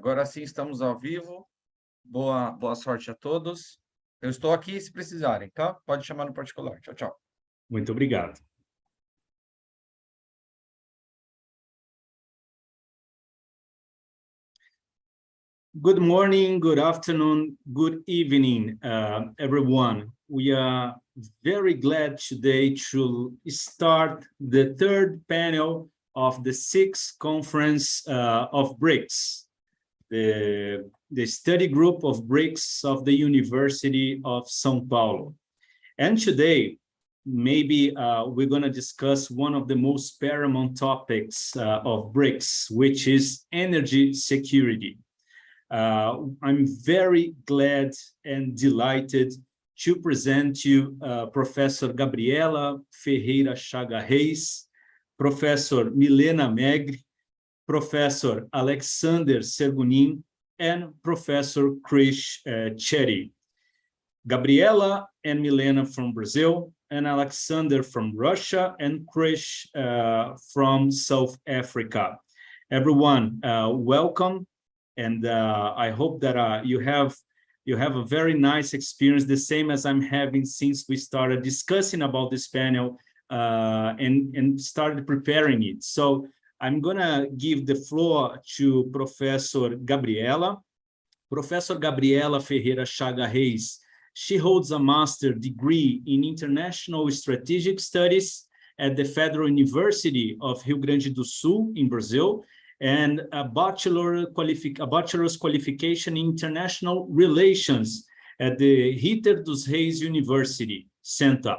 Agora sim estamos ao vivo. Boa sorte a todos. Eu estou aqui se precisarem, tá? Pode chamar no particular. Tchau, tchau. Muito obrigado. Good morning, good afternoon, good evening, everyone. We are very glad today to start the third panel of the sixth conference of BRICS, the study group of BRICS of the University of São Paulo. And today, maybe we're going to discuss one of the most paramount topics of BRICS, which is energy security. I'm very glad and delighted to present you Professor Gabriela Ferreira Chagas Reis, Professor Milena Megrè, Professor Aleksandr Sergunin, and Professor Krish Chetty. Gabriela and Milena from Brazil, and Aleksandr from Russia, and Krish from South Africa. Everyone, welcome. And I hope that you have a very nice experience, the same as I'm having since we started discussing about this panel and started preparing it. So I'm gonna give the floor to Professor Gabriela. Professor Gabriela Ferreira Chagas Reis. She holds a master's degree in International Strategic Studies at the Federal University of Rio Grande do Sul in Brazil, and a bachelor's qualification in international relations at the Ritter dos Reis University Center.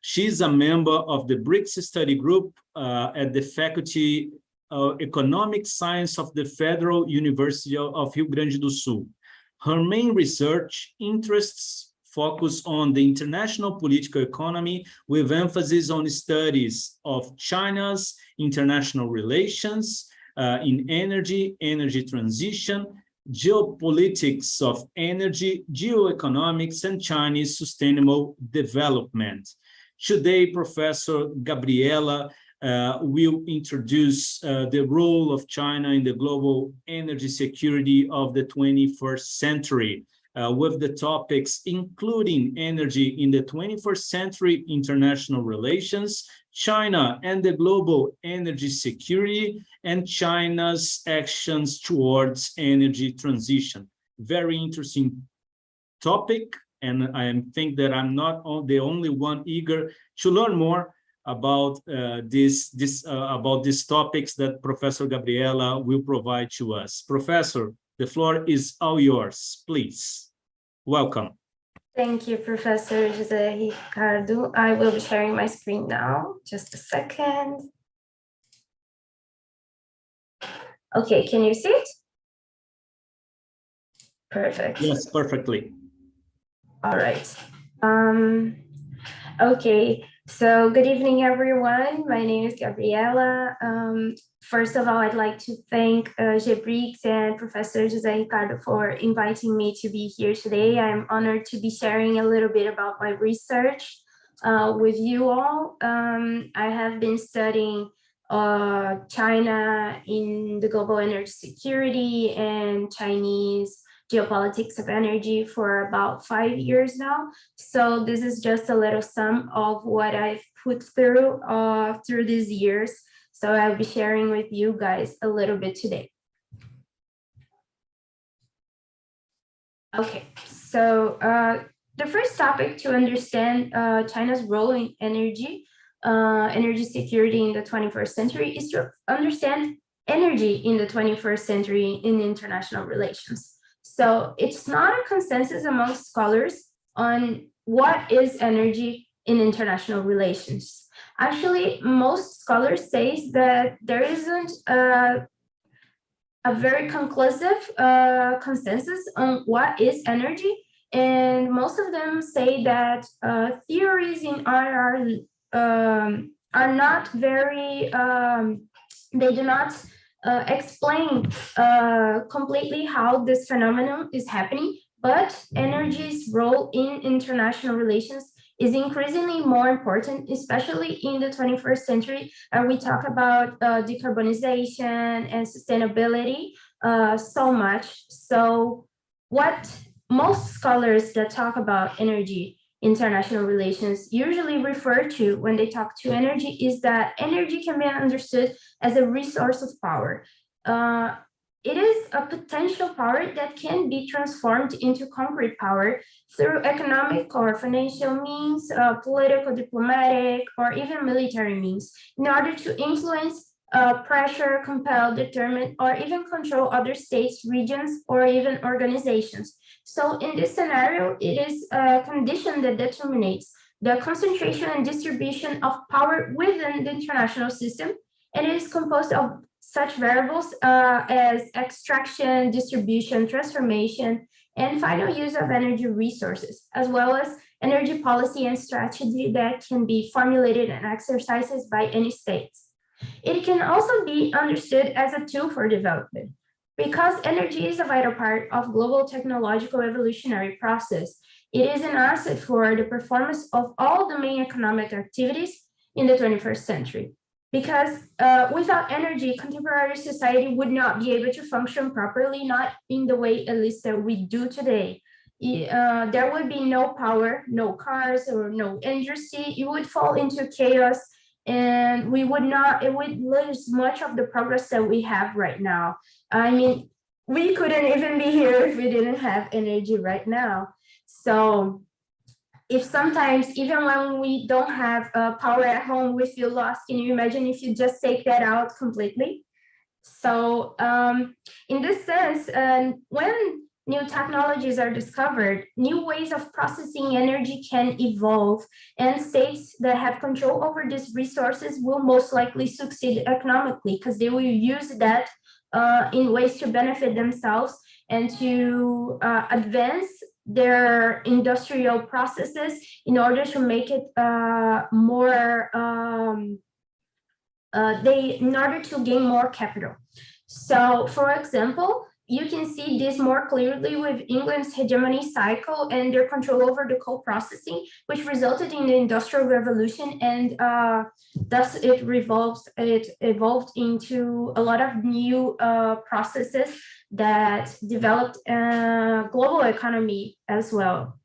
She's a member of the BRICS study group at the Faculty of Economic Science of the Federal University of Rio Grande do Sul. Her main research interests focus on the international political economy with emphasis on studies of China's international relations, in energy transition, geopolitics of energy, geoeconomics, and Chinese sustainable development. Today, Professor Gabriela will introduce the role of China in the global energy security of the 21st century, with the topics including energy in the 21st century international relations, China and the global energy security, and China's actions towards energy transition. Very interesting topic, and I think that I'm not the only one eager to learn more about these topics that Professor Gabriela will provide to us. Professor, the floor is all yours, please. Welcome. Thank you, Professor José Ricardo. I will be sharing my screen now. Just a second. Okay, can you see it? Perfect. Yes, perfectly. All right. Okay, so good evening, everyone. My name is Gabriela. First of all, I'd like to thank GEBRICS and Professor José Ricardo for inviting me to be here today. I'm honored to be sharing a little bit about my research with you all. I have been studying China in the global energy security and Chinese geopolitics of energy for about 5 years now. So this is just a little sum of what I've put through these years. So I'll be sharing with you guys a little bit today. Okay, so the first topic to understand China's role in energy security in the 21st century is to understand energy in the 21st century in international relations. So it's not a consensus among scholars on what is energy in international relations. Actually, most scholars say that there isn't a very conclusive consensus on what is energy, and most of them say that theories in IR are not very, they do not explain completely how this phenomenon is happening, but energy's role in international relations is increasingly more important, especially in the 21st century. And we talk about decarbonization and sustainability. so much. So what most scholars that talk about energy, international relations usually refer to when they talk to energy is that energy can be understood as a resource of power. It is a potential power that can be transformed into concrete power through economic or financial means, political, diplomatic, or even military means in order to influence, pressure, compel, determine, or even control other states, regions, or even organizations. So in this scenario, it is a condition that determines the concentration and distribution of power within the international system, and it is composed of such variables as extraction, distribution, transformation, and final use of energy resources, as well as energy policy and strategy that can be formulated and exercised by any states. It can also be understood as a tool for development. Because energy is a vital part of global technological evolutionary process, it is an asset for the performance of all the main economic activities in the 21st century. Because without energy, contemporary society would not be able to function properly, not in the way at least that we do today. There would be no power, no cars, or no industry. It would fall into chaos, and it would lose much of the progress that we have right now. I mean, we couldn't even be here if we didn't have energy right now. So if sometimes, even when we don't have power at home, we feel lost, can you imagine if you just take that out completely? So in this sense, when new technologies are discovered, new ways of processing energy can evolve, and states that have control over these resources will most likely succeed economically because they will use that in ways to benefit themselves and to advance their industrial processes in order to make it in order to gain more capital. So, for example, you can see this more clearly with England's hegemony cycle and their control over the coal processing, which resulted in the Industrial Revolution, and thus it evolved into a lot of new processes that developed global economy as well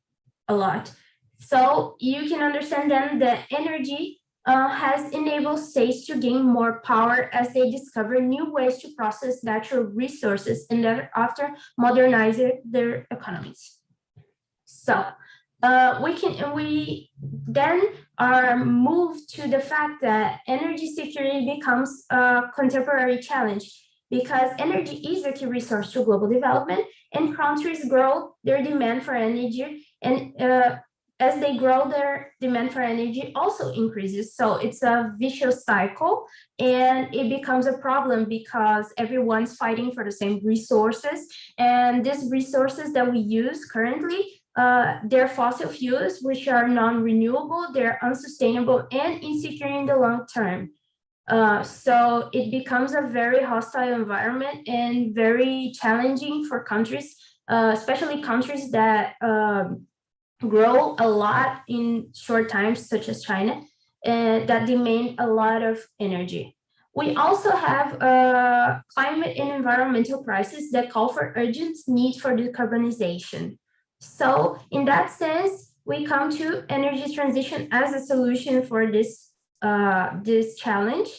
a lot. So you can understand then that energy has enabled states to gain more power as they discover new ways to process natural resources and thereafter modernize their economies. So we then are moved to the fact that energy security becomes a contemporary challenge because energy is a key resource to global development, and countries grow their demand for energy, and as they grow, their demand for energy also increases. So it's a vicious cycle, and it becomes a problem because everyone's fighting for the same resources. And these resources that we use currently, they're fossil fuels, which are non-renewable, they're unsustainable and insecure in the long term. So it becomes a very hostile environment and very challenging for countries, especially countries that grow a lot in short times, such as China, that demand a lot of energy. We also have climate and environmental crises that call for urgent need for decarbonization. So in that sense, we come to energy transition as a solution for this challenge.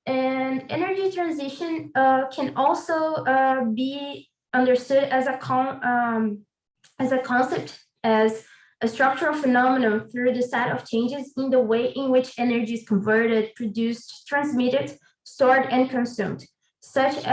And energy transition can also be understood as a concept, as a structural phenomenon through the set of changes in the way in which energy is converted, produced, transmitted, stored, and consumed. Such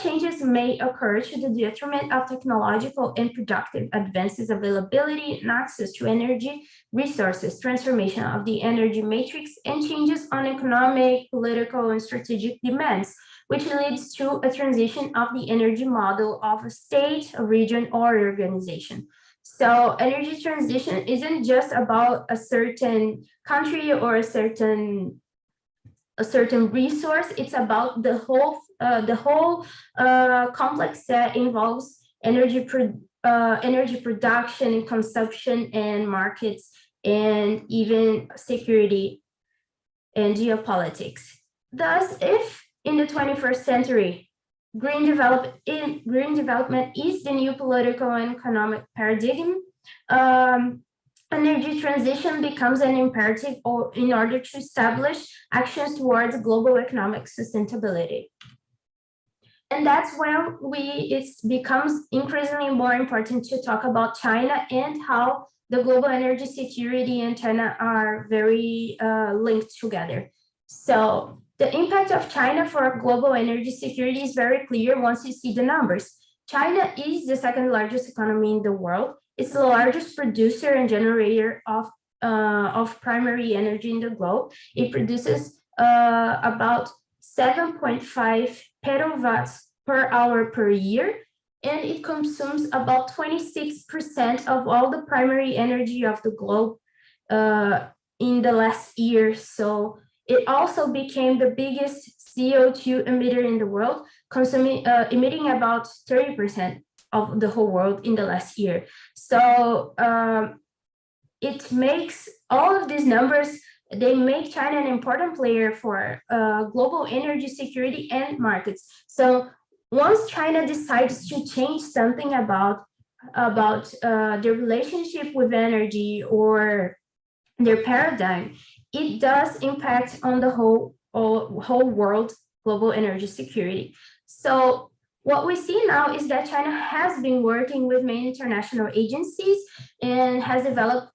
changes may occur to the detriment of technological and productive advances, availability, and access to energy resources, transformation of the energy matrix, and changes on economic, political, and strategic demands, which leads to a transition of the energy model of a state, a region, or organization. So energy transition isn't just about a certain country or a certain resource. It's about the whole complex that involves energy production and consumption and markets and even security and geopolitics. Thus, if in the 21st century green development is the new political and economic paradigm. Energy transition becomes an imperative in order to establish actions towards global economic sustainability. And that's when it becomes increasingly more important to talk about China and how the global energy security and China are very linked together. So the impact of China for global energy security is very clear once you see the numbers. China is the second largest economy in the world. It's the largest producer and generator of primary energy in the globe. It produces about 7.5 petawatts per hour per year, and it consumes about 26% of all the primary energy of the globe in the last year. So it also became the biggest CO2 emitter in the world, emitting about 30% of the whole world in the last year. So it makes all of these numbers, they make China an important player for global energy security and markets. So once China decides to change something about their relationship with energy or their paradigm, it does impact on the whole world global energy security. So what we see now is that China has been working with many international agencies and has developed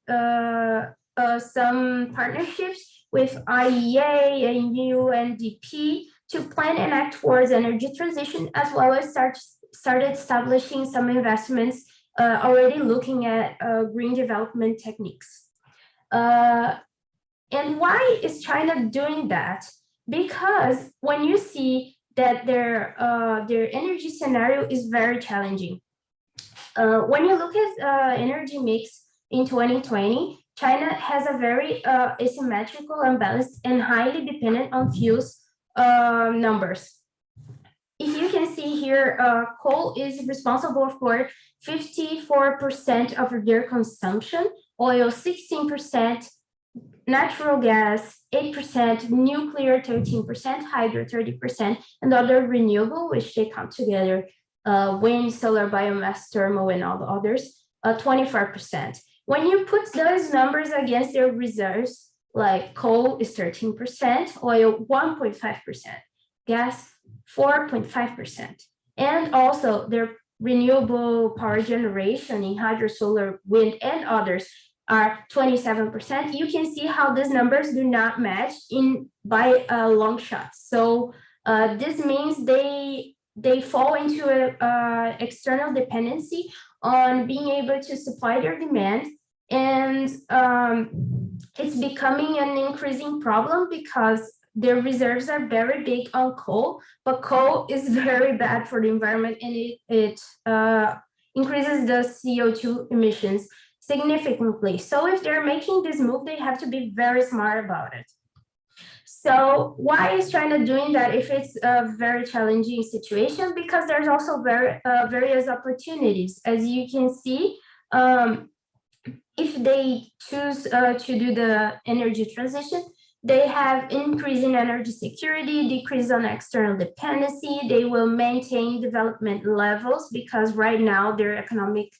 some partnerships with IEA and UNDP to plan and act towards energy transition, as well as started establishing some investments already looking at green development techniques. And why is China doing that? Because when you see that their energy scenario is very challenging. When you look at energy mix in 2020, China has a very asymmetrical, unbalanced, and highly dependent on fuels numbers. If you can see here, coal is responsible for 54% of their consumption, oil 16%, natural gas 8%, nuclear 13%, hydro 30%, and other renewable, which they count together, wind, solar, biomass, thermal, and all the others, 24%. When you put those numbers against their reserves, like coal is 13%, oil 1.5%, gas 4.5%, and also their renewable power generation in hydro, solar, wind, and others are 27%. You can see how these numbers do not match by long shots. So this means they fall into an external dependency on being able to supply their demand, and it's becoming an increasing problem because their reserves are very big on coal, but coal is very bad for the environment, and it increases the CO2 emissions significantly. So if they're making this move, they have to be very smart about it. So why is China doing that if it's a very challenging situation? Because there's also various opportunities. As you can see, if they choose to do the energy transition, they have increase in energy security, decrease on external dependency. They will maintain development levels because right now their economic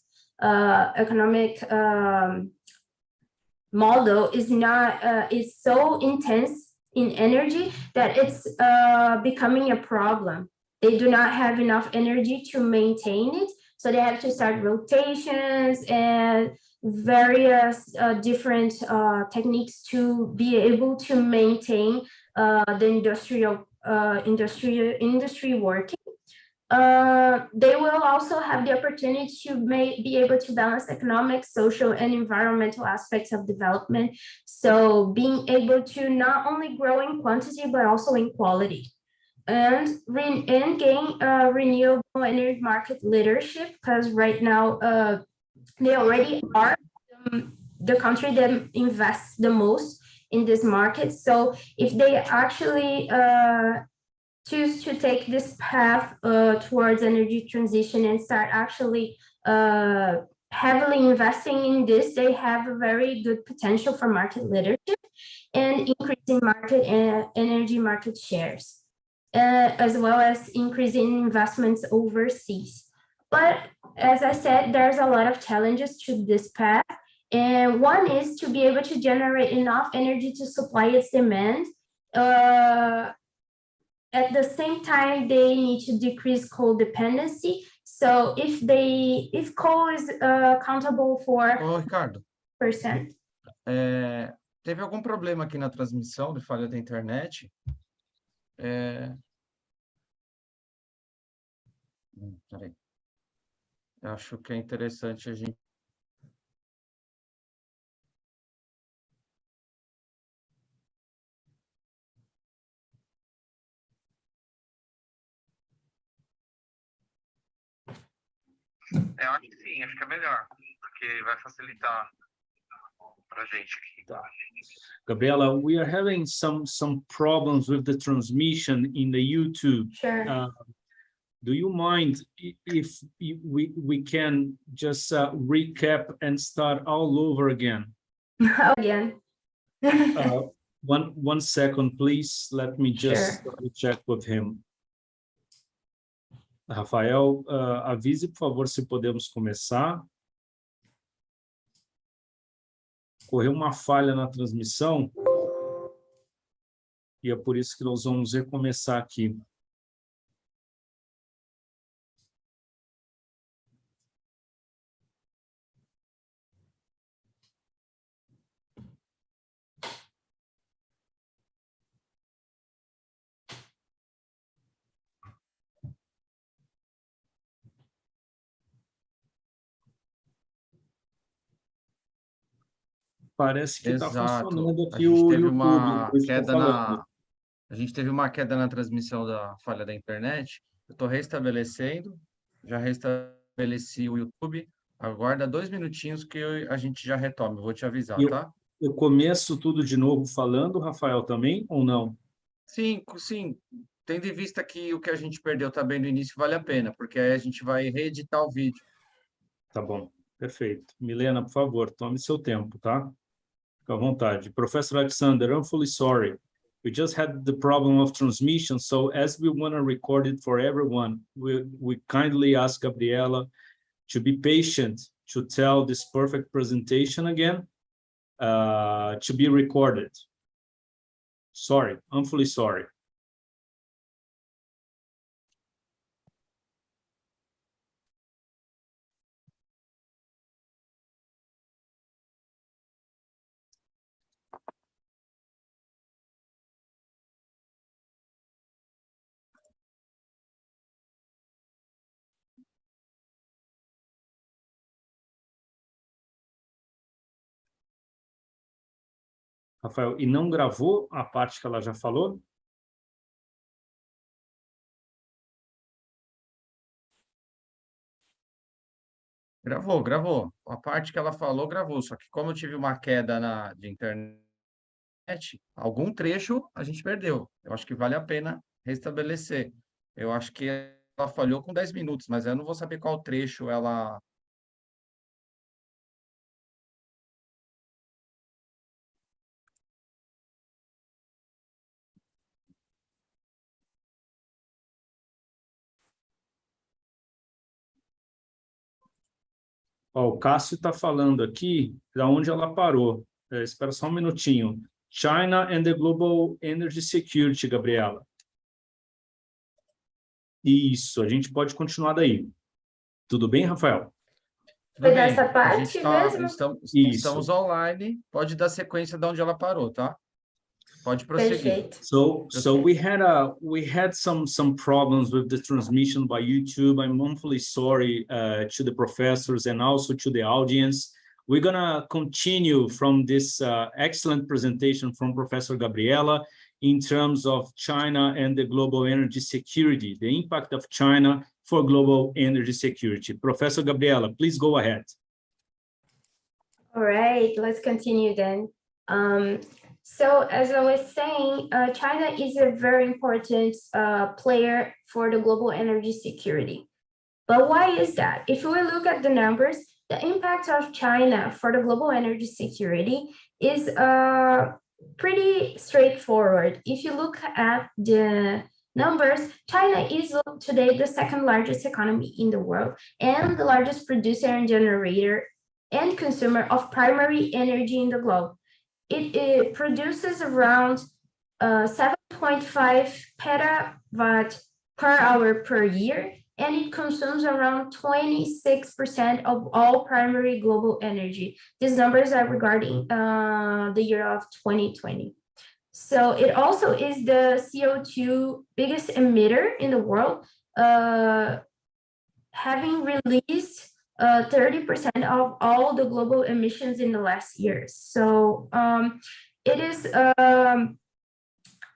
model is so intense in energy that it's becoming a problem. They do not have enough energy to maintain it, so they have to start rotations and various different techniques to be able to maintain the industry working. They will also have the opportunity to be able to balance economic, social, and environmental aspects of development. So being able to not only grow in quantity, but also in quality. And gain renewable energy market leadership, because right now they already are the country that invests the most in this market. So if they actually choose to take this path towards energy transition and start actually heavily investing in this, they have a very good potential for market leadership and increasing market and energy market shares. as well as increasing investments overseas. But as I said, there's a lot of challenges to this path. And one is to be able to generate enough energy to supply its demand. At the same time, they need to decrease coal dependency. So if coal is accountable for Ô, Ricardo, percent. teve algum problema aqui na transmissão de falha da internet? Peraí. Acho que é interessante a gente... acho que sim, acho que é melhor, porque vai facilitar para a gente aqui. Tá. Gabriela, we are having some problems with the transmission in the YouTube. Sure. Do you mind if we can just recap and start all over again? Again. One second, please. Let me just check with him. Rafael, avise, por favor, se podemos começar. Ocorreu uma falha na transmissão e é por isso que nós vamos recomeçar aqui. Parece que está funcionando aqui o YouTube. A gente teve uma queda na transmissão da falha da internet. Eu estou restabelecendo, já restabeleci o YouTube. Aguarda 2 minutinhos que a gente já retoma. Eu vou te avisar, tá? Eu começo tudo de novo falando, Rafael, também, ou não? Sim. Tendo em vista que o que a gente perdeu também no início vale a pena, porque aí a gente vai reeditar o vídeo. Tá bom, perfeito. Milena, por favor, tome seu tempo, tá? Fica à vontade. Professor Aleksandr, I'm fully sorry. We just had the problem of transmission, so as we want to record it for everyone, we kindly ask Gabriela to be patient to tell this perfect presentation again, to be recorded. Sorry, I'm fully sorry. Rafael, e não gravou a parte que ela já falou? Gravou. A parte que ela falou, gravou. Só que como eu tive uma queda de internet, algum trecho a gente perdeu. Eu acho que vale a pena restabelecer. Eu acho que ela falhou com 10 minutos, mas eu não vou saber qual trecho ela... Ó, o Cássio está falando aqui da onde ela parou. Espera só um minutinho. China and the Global Energy Security, Gabriela. Isso, a gente pode continuar daí. Tudo bem, Rafael? Tudo bem. Dessa parte mesmo? Estamos online. Pode dar sequência de onde ela parou, tá? Pode prosseguir. So we had some problems with the transmission by YouTube. I'm awfully sorry to the professors and also to the audience. We're gonna continue from this excellent presentation from Professor Gabriela in terms of China and the global energy security, the impact of China for global energy security. Professor Gabriela, please go ahead. All right, let's continue then. So as I was saying, China is a very important player for the global energy security. But why is that? If we look at the numbers, the impact of China for the global energy security is pretty straightforward. If you look at the numbers, China is today the second largest economy in the world and the largest producer and generator and consumer of primary energy in the globe. It produces around 7.5 petawatt per hour per year, and it consumes around 26% of all primary global energy. These numbers are regarding the year of 2020. So it also is the CO2 biggest emitter in the world, having released 30% of all the global emissions in the last years. So it is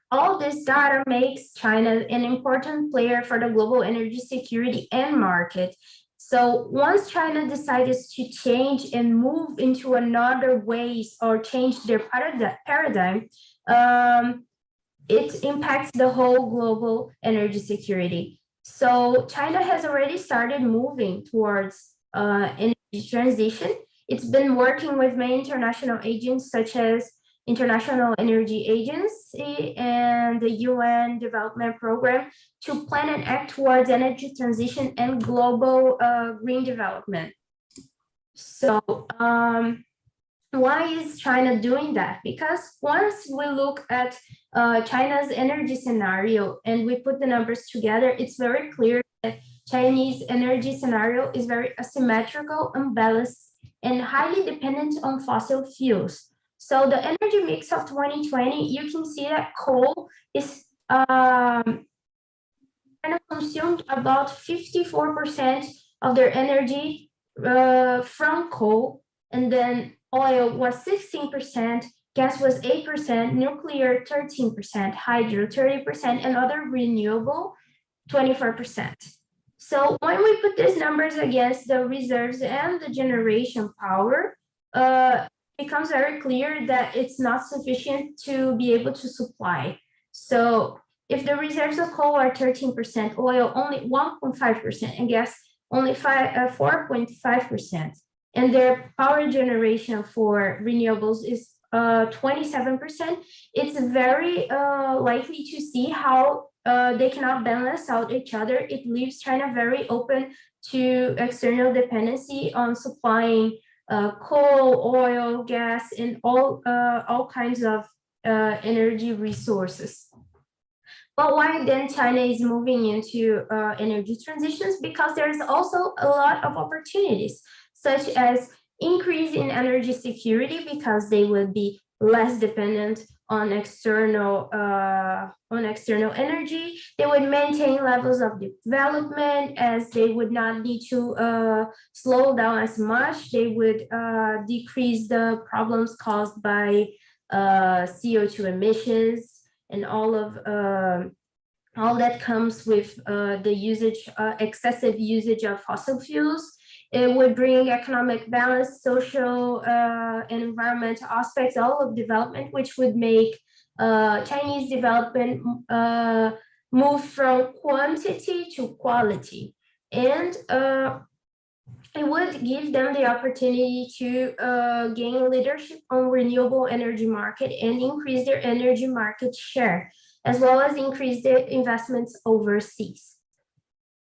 all this data makes China an important player for the global energy security and market. So once China decides to change and move into another ways or change their paradigm, it impacts the whole global energy security. So China has already started moving towards energy transition. It's been working with many international agents such as International Energy Agency and the UN Development Program to plan and act towards energy transition and global green development. So why is China doing that? Because once we look at China's energy scenario and we put the numbers together, it's very clear that Chinese energy scenario is very asymmetrical, unbalanced, and highly dependent on fossil fuels. So the energy mix of 2020, you can see that coal is consumed about 54% of their energy from coal, and then oil was 16%, gas was 8%, nuclear 13%, hydro 30%, and other renewable 24%. So when we put these numbers against the reserves and the generation power, becomes very clear that it's not sufficient to be able to supply. So if the reserves of coal are 13%, oil only 1.5%, and gas only 4.5%, and their power generation for renewables is 27%, it's very likely to see how they cannot balance out each other. It leaves China very open to external dependency on supplying coal, oil, gas, and all kinds of energy resources. But why then China is moving into energy transitions? Because there's also a lot of opportunities, such as increase in energy security, because they will be less dependent on external energy. They would maintain levels of development, as they would not need to slow down as much. They would decrease the problems caused by CO2 emissions and all that comes with the usage, excessive usage of fossil fuels. It would bring economic balance, social and environmental aspects, all of development, which would make Chinese development move from quantity to quality. And it would give them the opportunity to gain leadership on renewable energy market and increase their energy market share, as well as increase their investments overseas.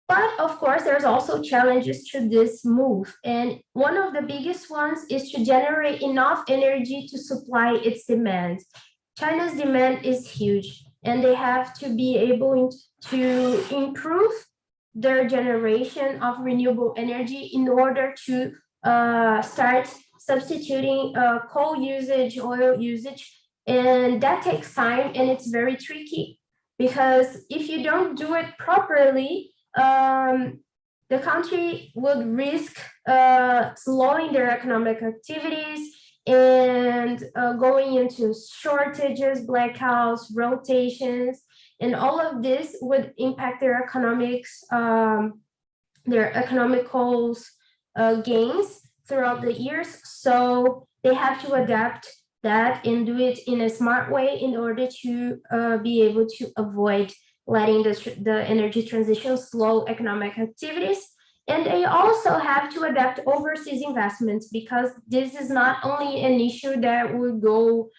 But of course, there's also challenges to this move. And one of the biggest ones is to generate enough energy to supply its demand. China's demand is huge, and they have to be able to improve their generation of renewable energy in order to start substituting coal usage, oil usage. And that takes time, and it's very tricky, because if you don't do it properly, the country would risk slowing their economic activities and going into shortages, blackouts, rotations, and all of this would impact their economics, their economical gains throughout the years. So they have to adapt that and do it in a smart way in order to be able to avoid letting the energy transition slow economic activities. And they also have to adapt overseas investments, because this is not only an issue that would go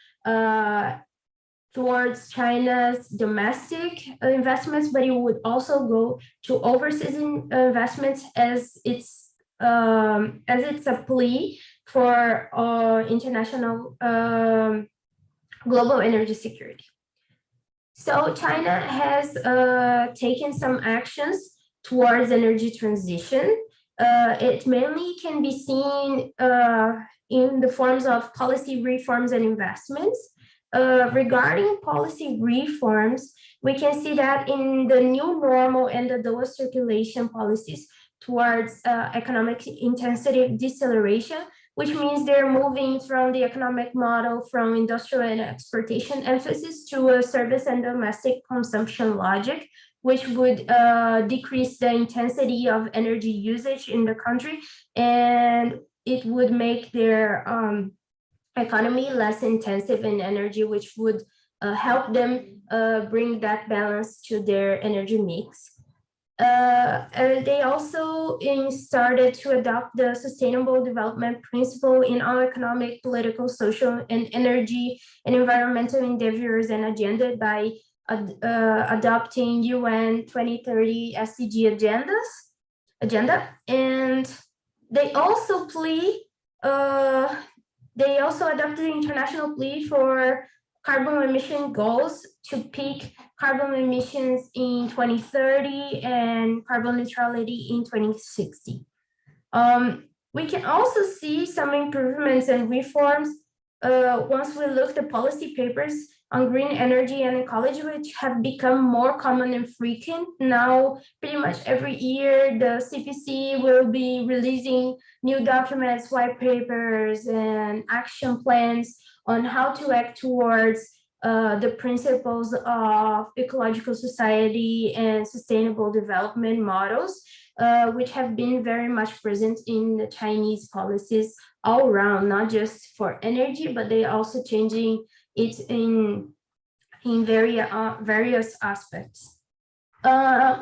towards China's domestic investments, but it would also go to overseas investments as it's a plea for international global energy security. So China has taken some actions towards energy transition. It mainly can be seen in the forms of policy reforms and investments. Regarding policy reforms, we can see that in the new normal and the dual circulation policies towards economic intensity deceleration, which means they're moving from the economic model from industrial and exportation emphasis to a service and domestic consumption logic, which would decrease the intensity of energy usage in the country, and it would make their economy less intensive in energy, which would help them bring that balance to their energy mix. And they also started to adopt the Sustainable Development Principle in all economic, political, social, and energy and environmental endeavors and agenda by adopting UN 2030 SDG agenda. And they also adopted the international plea for carbon emission goals to peak carbon emissions in 2030 and carbon neutrality in 2060. We can also see some improvements and reforms once we look at the policy papers on green energy and ecology, which have become more common and frequent. Now, pretty much every year, the CPC will be releasing new documents, white papers, and action plans on how to act towards the principles of ecological society and sustainable development models, which have been very much present in the Chinese policies all around, not just for energy, but they also changing it in various aspects.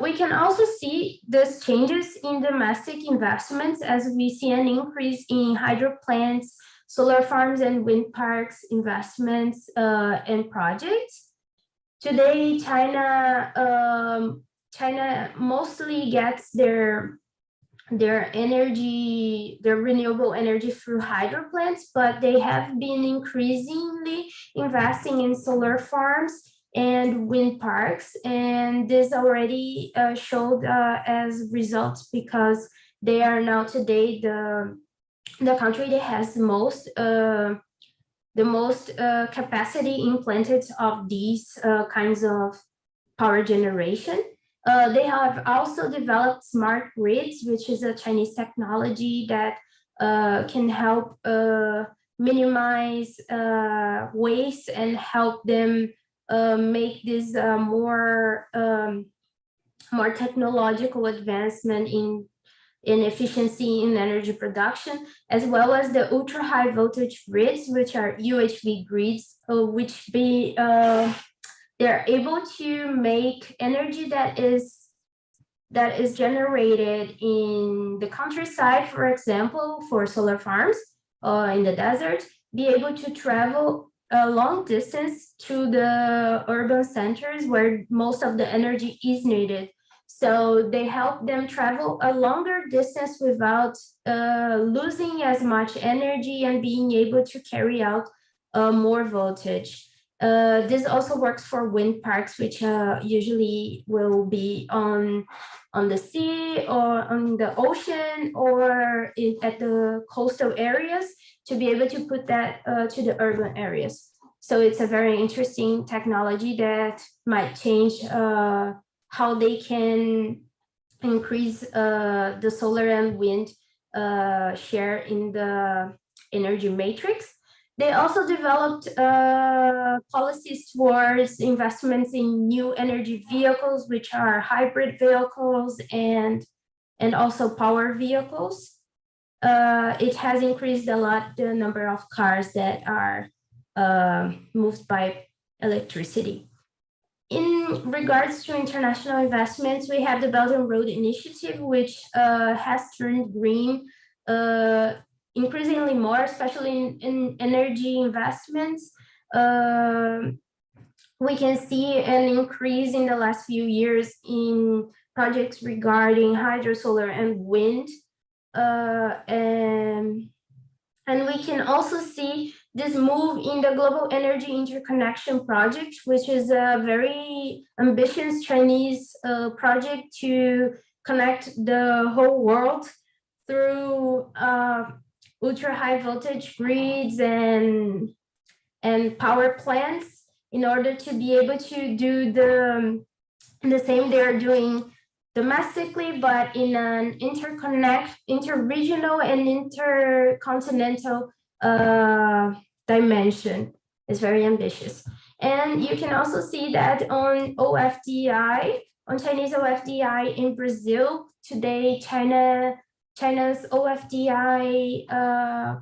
We can also see these changes in domestic investments as we see an increase in hydro plants, solar farms, and wind parks investments and projects. Today, China mostly gets their renewable energy through hydro plants, but they have been increasingly investing in solar farms and wind parks, and this already showed as results because they are now today the country that has the most capacity implanted of these kinds of power generation. They have also developed smart grids, which is a Chinese technology that can help minimize waste and help them make this more technological advancement in efficiency in energy production, as well as the ultra high voltage grids, which are UHV grids, which they're able to make energy that is generated in the countryside, for example, for solar farms in the desert, be able to travel a long distance to the urban centers where most of the energy is needed. So they help them travel a longer distance without losing as much energy and being able to carry out more voltage. This also works for wind parks, which usually will be on the sea or on the ocean or at the coastal areas, to be able to put that to the urban areas. So it's a very interesting technology that might change how they can increase the solar and wind share in the energy matrix. They also developed policies towards investments in new energy vehicles, which are hybrid vehicles and also power vehicles. It has increased a lot the number of cars that are moved by electricity. In regards to international investments, we have the Belt and Road Initiative, which has turned green increasingly more, especially in energy investments. we can see an increase in the last few years in projects regarding hydro, solar, and wind. And we can also see this move in the Global Energy Interconnection Project, which is a very ambitious Chinese project to connect the whole world through ultra high voltage grids and power plants in order to be able to do the same they're doing domestically, but in an interregional and intercontinental dimension. It's very ambitious. And you can also see that on OFDI, on Chinese OFDI in Brazil, today China's OFDI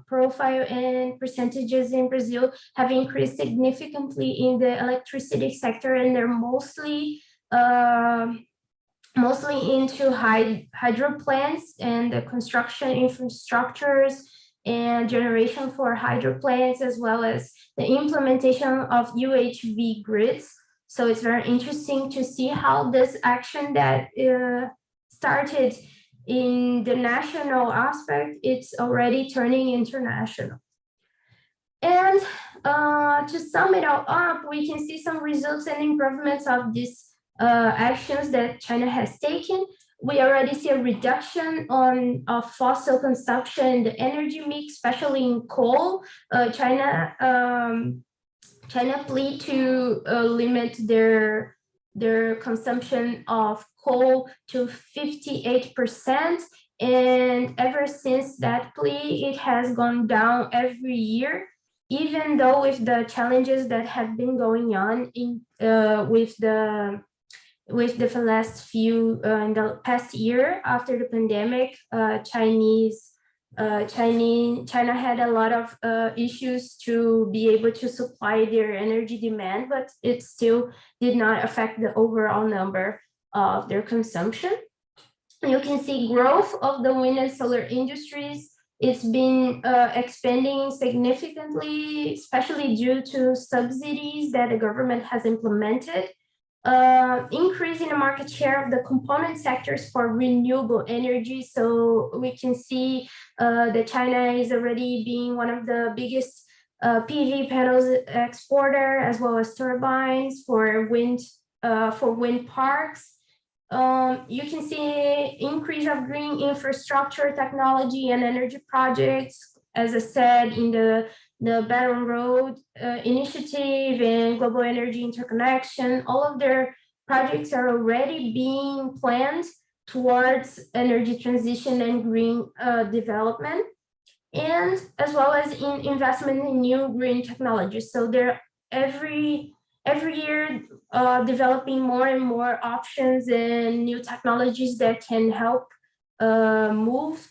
profile and percentages in Brazil have increased significantly in the electricity sector, and they're mostly into hydro plants and the construction infrastructures and generation for hydro plants, as well as the implementation of UHV grids. So it's very interesting to see how this action that started in the national aspect, it's already turning international. And to sum it all up, we can see some results and improvements of these actions that China has taken. We already see a reduction of fossil consumption in the energy mix, especially in coal. China plead to limit their consumption of coal to 58%. And ever since that plea, it has gone down every year, even though with the challenges that have been going on with the last few in the past year after the pandemic. China had a lot of issues to be able to supply their energy demand, but it still did not affect the overall number of their consumption. You can see growth of the wind and solar industries. It's been expanding significantly, especially due to subsidies that the government has implemented. Increase in the market share of the component sectors for renewable energy. So we can see that China is already being one of the biggest PV panels exporter, as well as turbines for wind parks. You can see increase of green infrastructure, technology, and energy projects, as I said, in the Belt and Road Initiative and Global Energy Interconnection. All of their projects are already being planned towards energy transition and green development, and as well as in investment in new green technologies. So they're every year developing more and more options and new technologies that can help move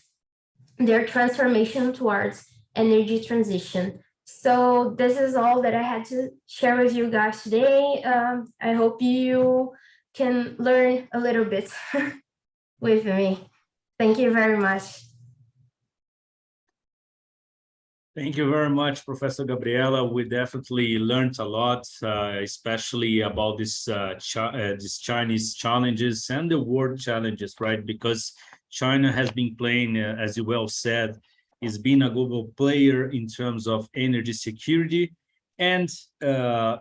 their transformation towards energy transition. So this is all that I had to share with you guys today. I hope you can learn a little bit with me. Thank you very much. Thank you very much, Professor Gabriela. We definitely learned a lot, especially about these Chinese challenges and the world challenges, right? Because China has been playing, as you well said, is being a global player in terms of energy security, and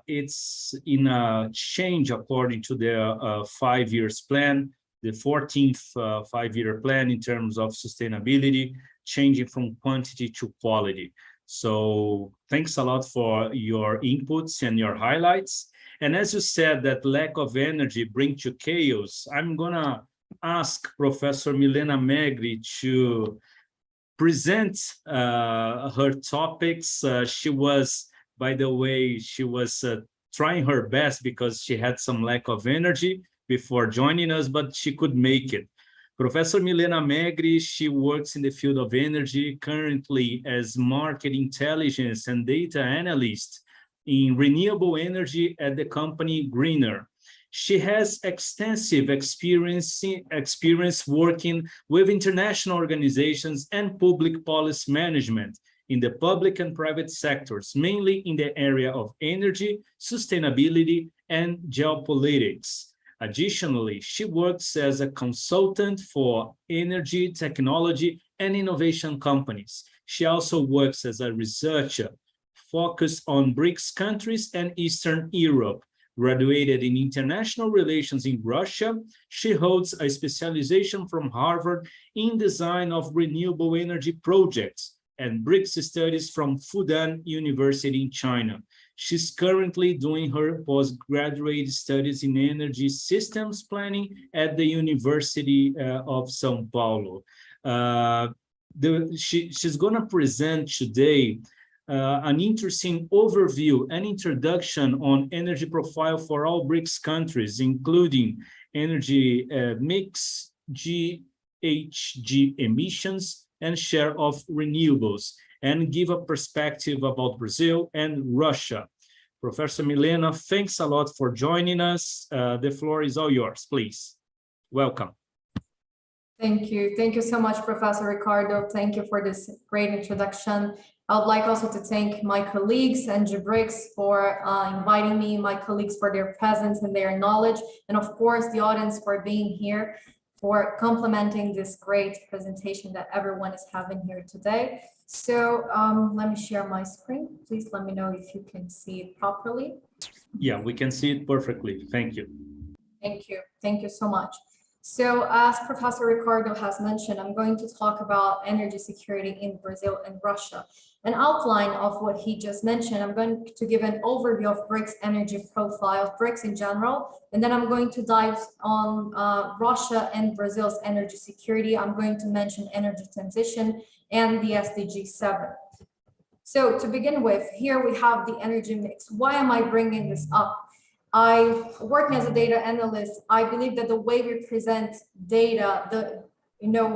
it's in a change according to their 5-year plan, the 14th 5-year plan in terms of sustainability, changing from quantity to quality. So thanks a lot for your inputs and your highlights. And as you said, that lack of energy brings to chaos, I'm gonna ask Professor Milena Megrè to present her topics. She was, by the way, trying her best because she had some lack of energy before joining us, but she could make it. Professor Milena Megrè, she works in the field of energy, currently as market intelligence and data analyst in renewable energy at the company Greener. She has extensive experience working with international organizations and public policy management in the public and private sectors, mainly in the area of energy, sustainability, and geopolitics. Additionally, she works as a consultant for energy, technology, and innovation companies. She also works as a researcher focused on BRICS countries and Eastern Europe. Graduated in international relations in Russia, she holds a specialization from Harvard in design of renewable energy projects and BRICS studies from Fudan University in China. She's currently doing her postgraduate studies in energy systems planning at the University of São Paulo. She's going to present today an interesting overview and introduction on energy profile for all BRICS countries, including energy mix, GHG emissions, and share of renewables, and give a perspective about Brazil and Russia. Professor Milena, thanks a lot for joining us. The floor is all yours, please. Welcome. Thank you. Thank you so much, Professor Ricardo. Thank you for this great introduction. I would like also to thank my colleagues and GEBRICS for inviting me, my colleagues for their presence and their knowledge, and of course, the audience for being here, for complementing this great presentation that everyone is having here today. So let me share my screen. Please let me know if you can see it properly. Yeah, we can see it perfectly. Thank you. Thank you. Thank you so much. So as Professor Ricardo has mentioned, I'm going to talk about energy security in Brazil and Russia. An outline of what he just mentioned, I'm going to give an overview of BRICS energy profile, BRICS in general, and then I'm going to dive on Russia and Brazil's energy security. I'm going to mention energy transition and the SDG 7. So to begin with, here we have the energy mix. Why am I bringing this up? I working as a data analyst, I believe that the way we present data,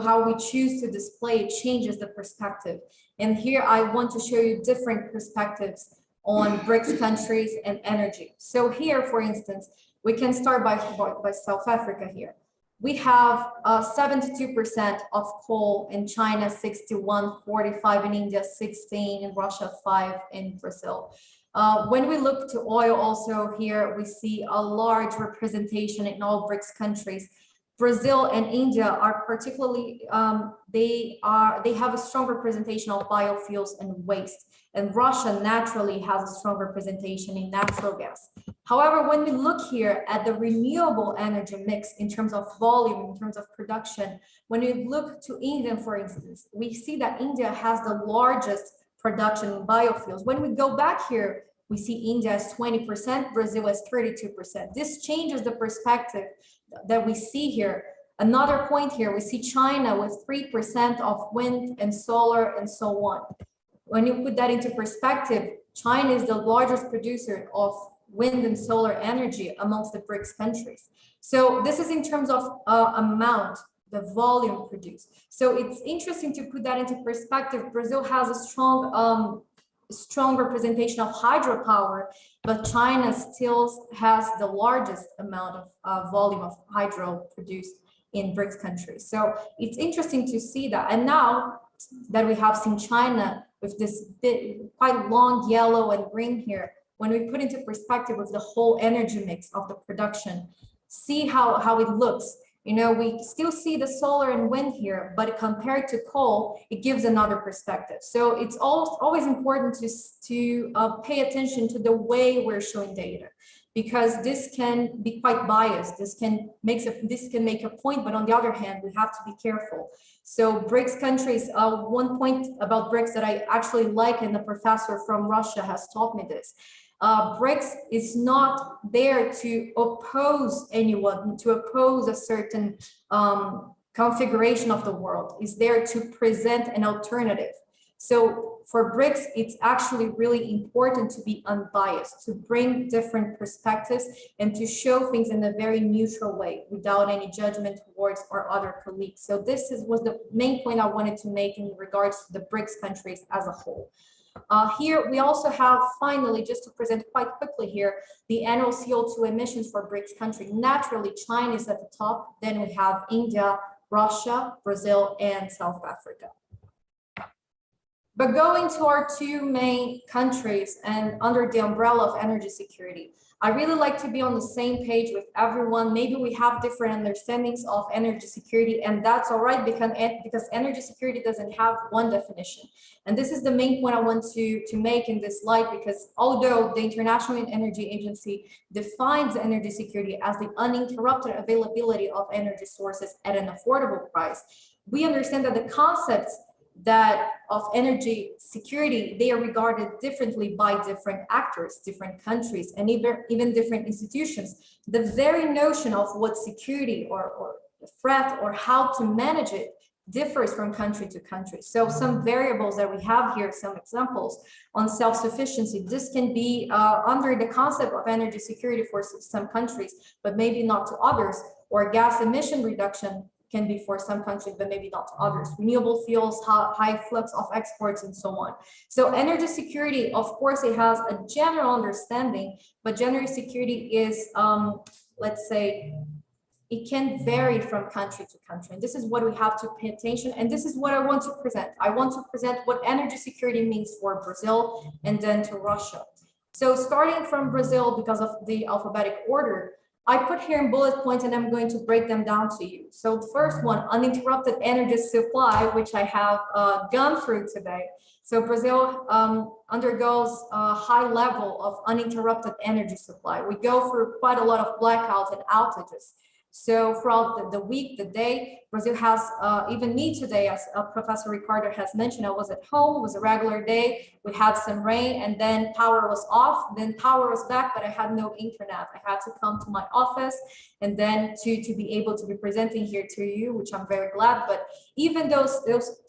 how we choose to display it changes the perspective. And here I want to show you different perspectives on BRICS countries and energy. So here, for instance, we can start by South Africa here. We have 72% of coal in China, 61, 45 in India, 16 in Russia, 5 in Brazil. When we look to oil also here, we see a large representation in all BRICS countries. Brazil and India are particularly, they have a strong representation of biofuels and waste. And Russia naturally has a strong representation in natural gas. However, when we look here at the renewable energy mix in terms of volume, in terms of production, when we look to India, for instance, we see that India has the largest production in biofuels. When we go back here, we see India as 20%, Brazil as 32%. This changes the perspective that we see here. Another point here, we see China with 3% of wind and solar and so on. When you put that into perspective, China is the largest producer of wind and solar energy amongst the BRICS countries. So this is in terms of amount, the volume produced. So it's interesting to put that into perspective. Brazil has a strong representation of hydropower, but China still has the largest amount of volume of hydro produced in BRICS countries. So it's interesting to see that. And now that we have seen China with this quite long yellow and green here, when we put into perspective with the whole energy mix of the production, see how it looks. We still see the solar and wind here, but compared to coal, it gives another perspective. So it's always important to pay attention to the way we're showing data, because this can be quite biased. This can make a point, but on the other hand, we have to be careful. So BRICS countries, one point about BRICS that I actually like, and the professor from Russia has taught me this. BRICS is not there to oppose anyone, to oppose a certain configuration of the world. It's there to present an alternative. So for BRICS, it's actually really important to be unbiased, to bring different perspectives and to show things in a very neutral way without any judgment towards our other colleagues. So this was the main point I wanted to make in regards to the BRICS countries as a whole. Here we also have, finally, just to present quite quickly here, the annual CO2 emissions for BRICS countries. Naturally, China is at the top, then we have India, Russia, Brazil, and South Africa. But going to our two main countries and under the umbrella of energy security, I really like to be on the same page with everyone. Maybe we have different understandings of energy security, and that's all right because energy security doesn't have one definition. And this is the main point I want to make in this slide, because although the International Energy Agency defines energy security as the uninterrupted availability of energy sources at an affordable price, we understand that the concepts of energy security, they are regarded differently by different actors, different countries, and even different institutions. The very notion of what security or threat or how to manage it differs from country to country. So some variables that we have here, some examples on self-sufficiency, this can be under the concept of energy security for some countries, but maybe not to others, or gas emission reduction can be for some countries, but maybe not to others. Renewable fuels, high flux of exports, and so on. So energy security, of course, it has a general understanding, but energy security is, let's say, it can vary from country to country. And this is what we have to pay attention. And this is what I want to present. I want to present what energy security means for Brazil and then to Russia. So starting from Brazil, because of the alphabetic order, I put here in bullet points and I'm going to break them down to you. So the first one, uninterrupted energy supply, which I have gone through today. So Brazil undergoes a high level of uninterrupted energy supply. We go through quite a lot of blackouts and outages. So throughout the week, the day, Brazil has, even me today, as Professor Ricardo has mentioned, I was at home, it was a regular day, we had some rain, and then power was off, then power was back, but I had no internet. I had to come to my office, and then to be able to be presenting here to you, which I'm very glad. But even those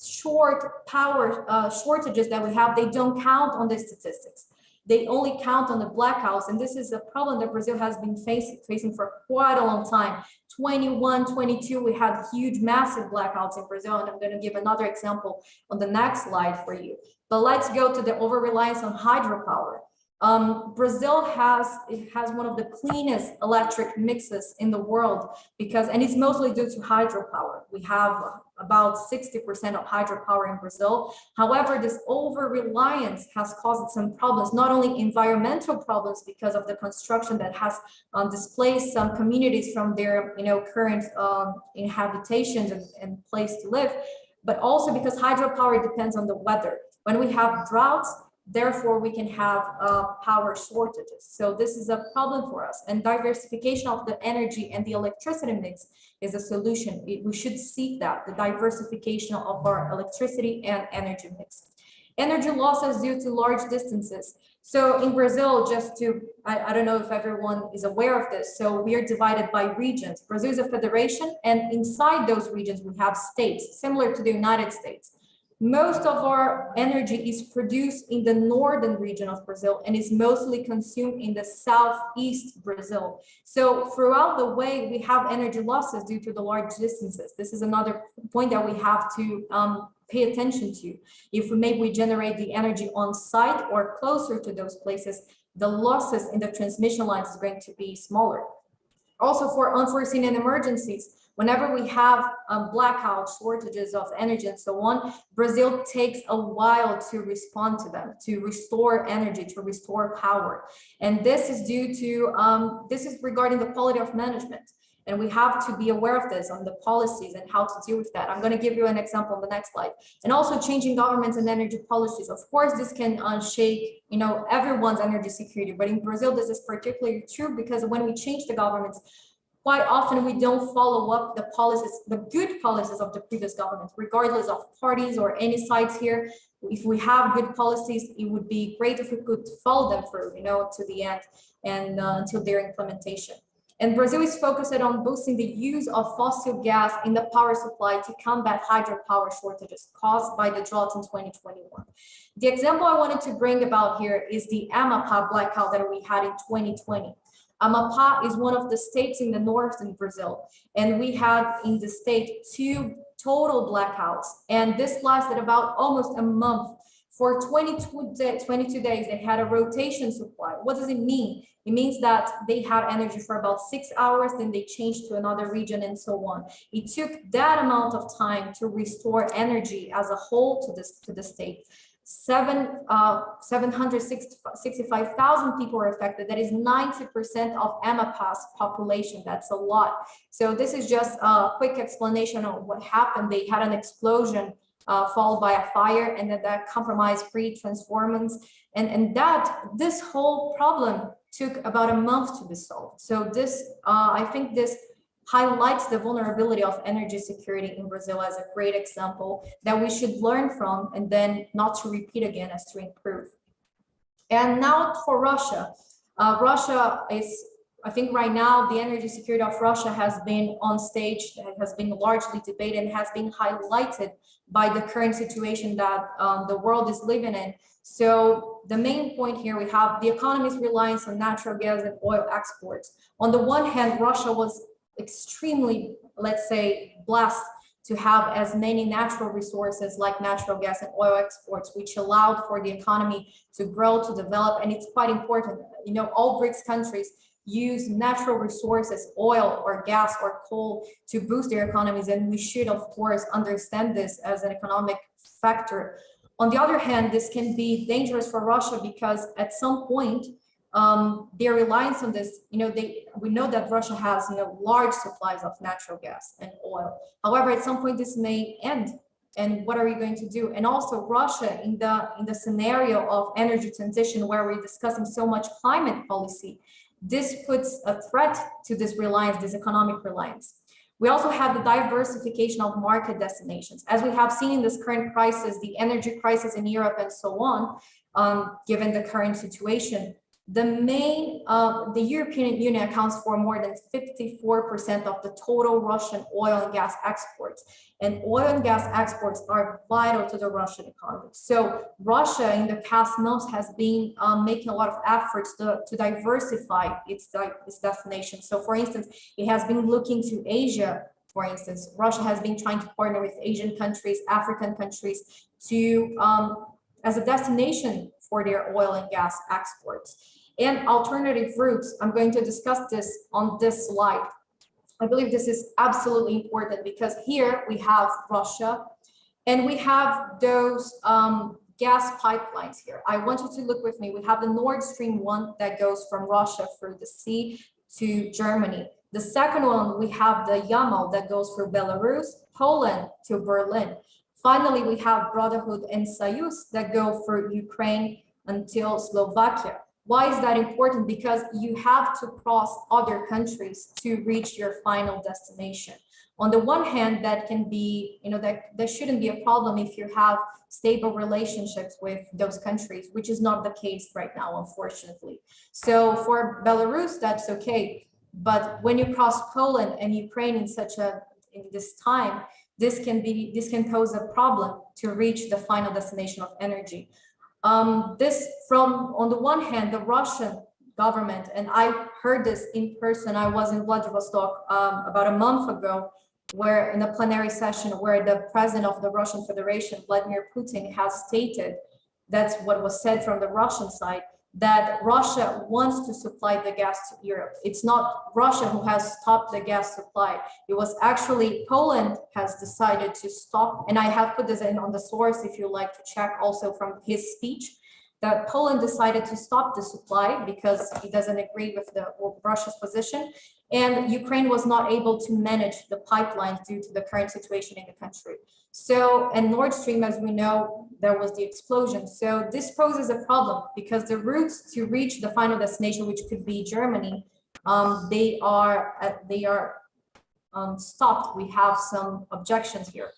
short power shortages that we have, they don't count on the statistics. They only count on the blackouts, and this is a problem that Brazil has been facing for quite a long time. 21, 22, we had huge, massive blackouts in Brazil, and I'm going to give another example on the next slide for you. But let's go to the over-reliance on hydropower. Brazil has one of the cleanest electric mixes in the world and it's mostly due to hydropower. We have about 60% of hydropower in Brazil. However, this over-reliance has caused some problems, not only environmental problems because of the construction that has displaced some communities from their current habitations and place to live, but also because hydropower depends on the weather. When we have droughts, therefore, we can have power shortages. So this is a problem for us. And diversification of the energy and the electricity mix is a solution. We should seek that, the diversification of our electricity and energy mix. Energy losses due to large distances. So in Brazil, I don't know if everyone is aware of this. So we are divided by regions. Brazil is a federation, and inside those regions, we have states, similar to the United States. Most of our energy is produced in the northern region of Brazil and is mostly consumed in the southeast Brazil. So throughout the way, we have energy losses due to the large distances. This is another point that we have to pay attention to. If we generate the energy on site or closer to those places, the losses in the transmission lines is going to be smaller. Also, for unforeseen emergencies, whenever we have blackout, shortages of energy and so on, Brazil takes a while to respond to them, to restore energy, to restore power. And this is due to, this is regarding the quality of management. And we have to be aware of this on the policies and how to deal with that. I'm going to give you an example on the next slide. And also changing governments and energy policies. Of course, this can shake, everyone's energy security. But in Brazil, this is particularly true because when we change the governments, quite often we don't follow up the policies, the good policies of the previous government, regardless of parties or any sides here. If we have good policies, it would be great if we could follow them through, to the end and until their implementation. And Brazil is focused on boosting the use of fossil gas in the power supply to combat hydropower shortages caused by the drought in 2021. The example I wanted to bring about here is the Amapá blackout that we had in 2020. Amapá is one of the states in the north in Brazil, and we had in the state 2 total blackouts, and this lasted about almost a month. For 22 days, they had a rotation supply. What does it mean? It means that they had energy for about 6 hours, then they changed to another region and so on. It took that amount of time to restore energy as a whole to the state. 765,000 people were affected. That is 90% of Amapá's population. That's a lot. So this is just a quick explanation of what happened. They had an explosion followed by a fire, and that compromised free transformers. And this whole problem took about a month to be solved. So this, I think this highlights the vulnerability of energy security in Brazil as a great example that we should learn from, and then not to repeat again, as to improve. And now for Russia. Russia is, I think right now, the energy security of Russia has been on stage, has been largely debated, and has been highlighted by the current situation that the world is living in. So the main point here, we have the economy's reliance on natural gas and oil exports. On the one hand, Russia was extremely, let's say, blessed to have as many natural resources like natural gas and oil exports, which allowed for the economy to grow, to develop. And it's quite important. You know, all BRICS countries use natural resources, oil or gas or coal, to boost their economies. And we should, of course, understand this as an economic factor. On the other hand, this can be dangerous for Russia because at some point, their reliance on this, you know, we know that Russia has, you know, large supplies of natural gas and oil. However, at some point this may end, and what are we going to do? And also Russia, in the scenario of energy transition, where we're discussing so much climate policy, this puts a threat to this reliance, this economic reliance. We also have the diversification of market destinations. As we have seen in this current crisis, the energy crisis in Europe and so on, given the current situation, the European Union accounts for more than 54% of the total Russian oil and gas exports. And oil and gas exports are vital to the Russian economy. So Russia in the past months has been making a lot of efforts to diversify its destination. So for instance, it has been looking to Asia. For instance, Russia has been trying to partner with Asian countries, African countries, to as a destination for their oil and gas exports. And alternative routes, I'm going to discuss this on this slide. I believe this is absolutely important because here we have Russia and we have those gas pipelines here. I want you to look with me. We have the Nord Stream 1 that goes from Russia through the sea to Germany. The second one, we have the Yamal that goes through Belarus, Poland to Berlin. Finally, we have Brotherhood and Soyuz that go through Ukraine until Slovakia. Why is that important? Because you have to cross other countries to reach your final destination. On the one hand, that can be, you know, that shouldn't be a problem if you have stable relationships with those countries, which is not the case right now, unfortunately. So for Belarus, that's okay. But when you cross Poland and Ukraine in this time, this can pose a problem to reach the final destination of energy. On the one hand, the Russian government, and I heard this in person, I was in Vladivostok about a month ago, where in a plenary session where the president of the Russian Federation, Vladimir Putin, has stated, that's what was said from the Russian side, that Russia wants to supply the gas to Europe. It's not Russia who has stopped the gas supply. It was actually Poland has decided to stop. And I have put this in on the source if you like to check also from his speech, that Poland decided to stop the supply because it doesn't agree with Russia's position. And Ukraine was not able to manage the pipelines due to the current situation in the country. So, and Nord Stream, as we know, there was the explosion. So this poses a problem because the routes to reach the final destination, which could be Germany, they are stopped. We have some objections here.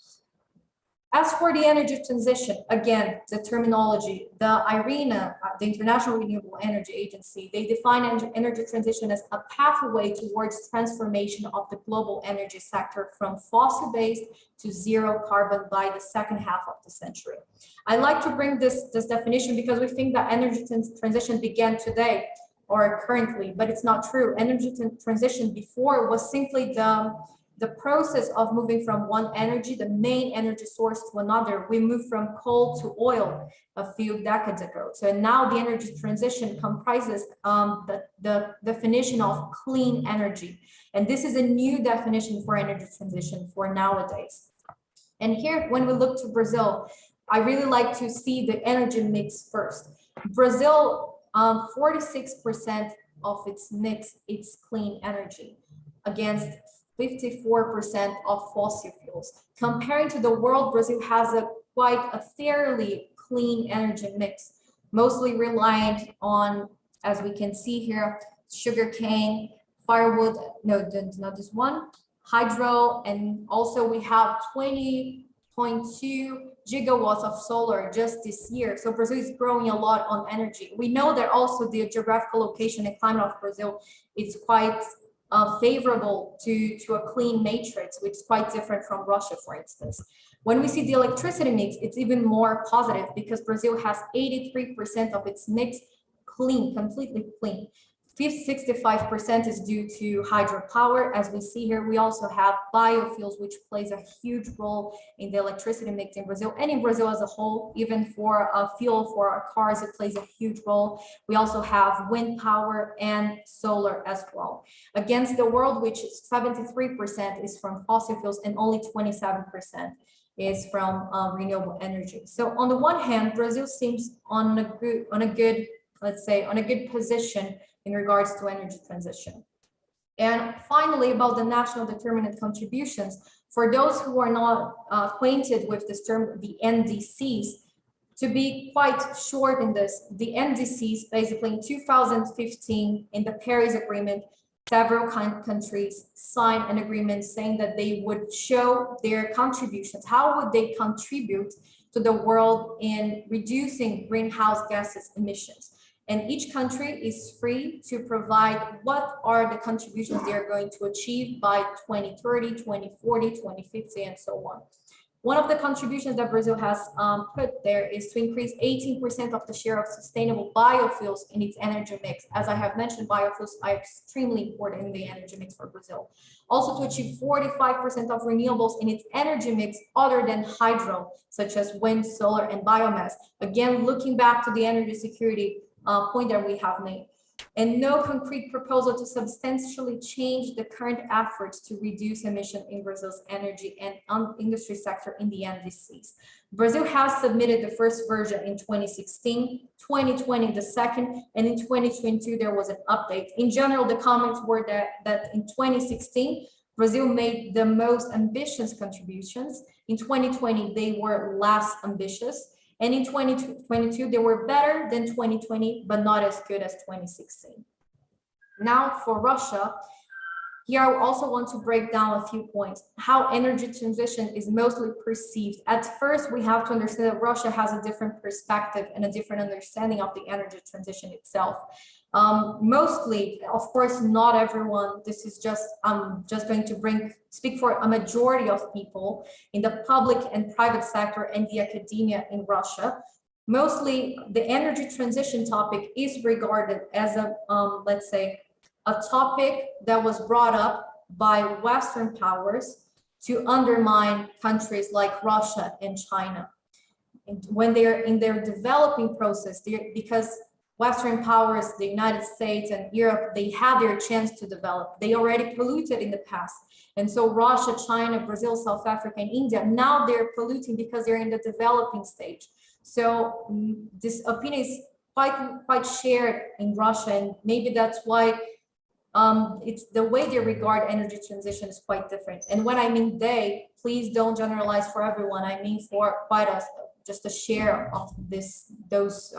As for the energy transition, again, the terminology, the IRENA, the International Renewable Energy Agency, they define energy transition as a pathway towards transformation of the global energy sector from fossil-based to zero carbon by the second half of the century. I like to bring this definition because we think that energy transition began today or currently, but it's not true. Energy transition before was simply the process of moving from one energy, the main energy source, to another. We moved from coal to oil a few decades ago. So now the energy transition comprises the definition of clean energy. And this is a new definition for energy transition for nowadays. And here, when we look to Brazil, I really like to see the energy mix first. Brazil, 46% of its mix is clean energy against 54% of fossil fuels. Comparing to the world, Brazil has quite a fairly clean energy mix, mostly reliant on, as we can see here, sugarcane, firewood, no, not this one, hydro, and also we have 20.2 gigawatts of solar just this year. So Brazil is growing a lot on energy. We know that also the geographical location and climate of Brazil is quite favorable to a clean matrix, which is quite different from Russia, for instance. When we see the electricity mix, it's even more positive because Brazil has 83% of its mix clean, completely clean. 65% is due to hydropower. As we see here, we also have biofuels, which plays a huge role in the electricity mix in Brazil and in Brazil as a whole. Even for fuel for our cars, it plays a huge role. We also have wind power and solar as well. Against the world, which is 73% is from fossil fuels and only 27% is from renewable energy. So on the one hand, Brazil seems on a good, let's say, on a good position in regards to energy transition. And finally, about the national determinant contributions, for those who are not acquainted with this term, the NDCs, to be quite short in this, the NDCs, basically in 2015, in the Paris Agreement, several countries signed an agreement saying that they would show their contributions. How would they contribute to the world in reducing greenhouse gases emissions? And each country is free to provide what are the contributions they are going to achieve by 2030, 2040, 2050, and so on. One of the contributions that Brazil has put there is to increase 18% of the share of sustainable biofuels in its energy mix. As I have mentioned, biofuels are extremely important in the energy mix for Brazil. Also to achieve 45% of renewables in its energy mix other than hydro, such as wind, solar, and biomass. Again, looking back to the energy security point that we have made, and no concrete proposal to substantially change the current efforts to reduce emission in Brazil's energy and industry sector in the NDCs. Brazil has submitted the first version in 2016, 2020 the second, and in 2022 there was an update. In general, the comments were that in 2016, Brazil made the most ambitious contributions. In 2020, they were less ambitious. And in 2022, they were better than 2020, but not as good as 2016. Now for Russia, here I also want to break down a few points. How energy transition is mostly perceived. At first, we have to understand that Russia has a different perspective and a different understanding of the energy transition itself. Mostly, of course, not everyone. This is just, I'm just going to speak for a majority of people in the public and private sector and the academia in Russia. Mostly, the energy transition topic is regarded as a, let's say, a topic that was brought up by Western powers to undermine countries like Russia and China. And when they're in their developing process, because Western powers, the United States and Europe, they had their chance to develop. They already polluted in the past. And so Russia, China, Brazil, South Africa, and India, now they're polluting because they're in the developing stage. So this opinion is quite shared in Russia, and maybe that's why it's the way they regard energy transition is quite different. And when I mean they, please don't generalize for everyone. I mean for quite just a share of those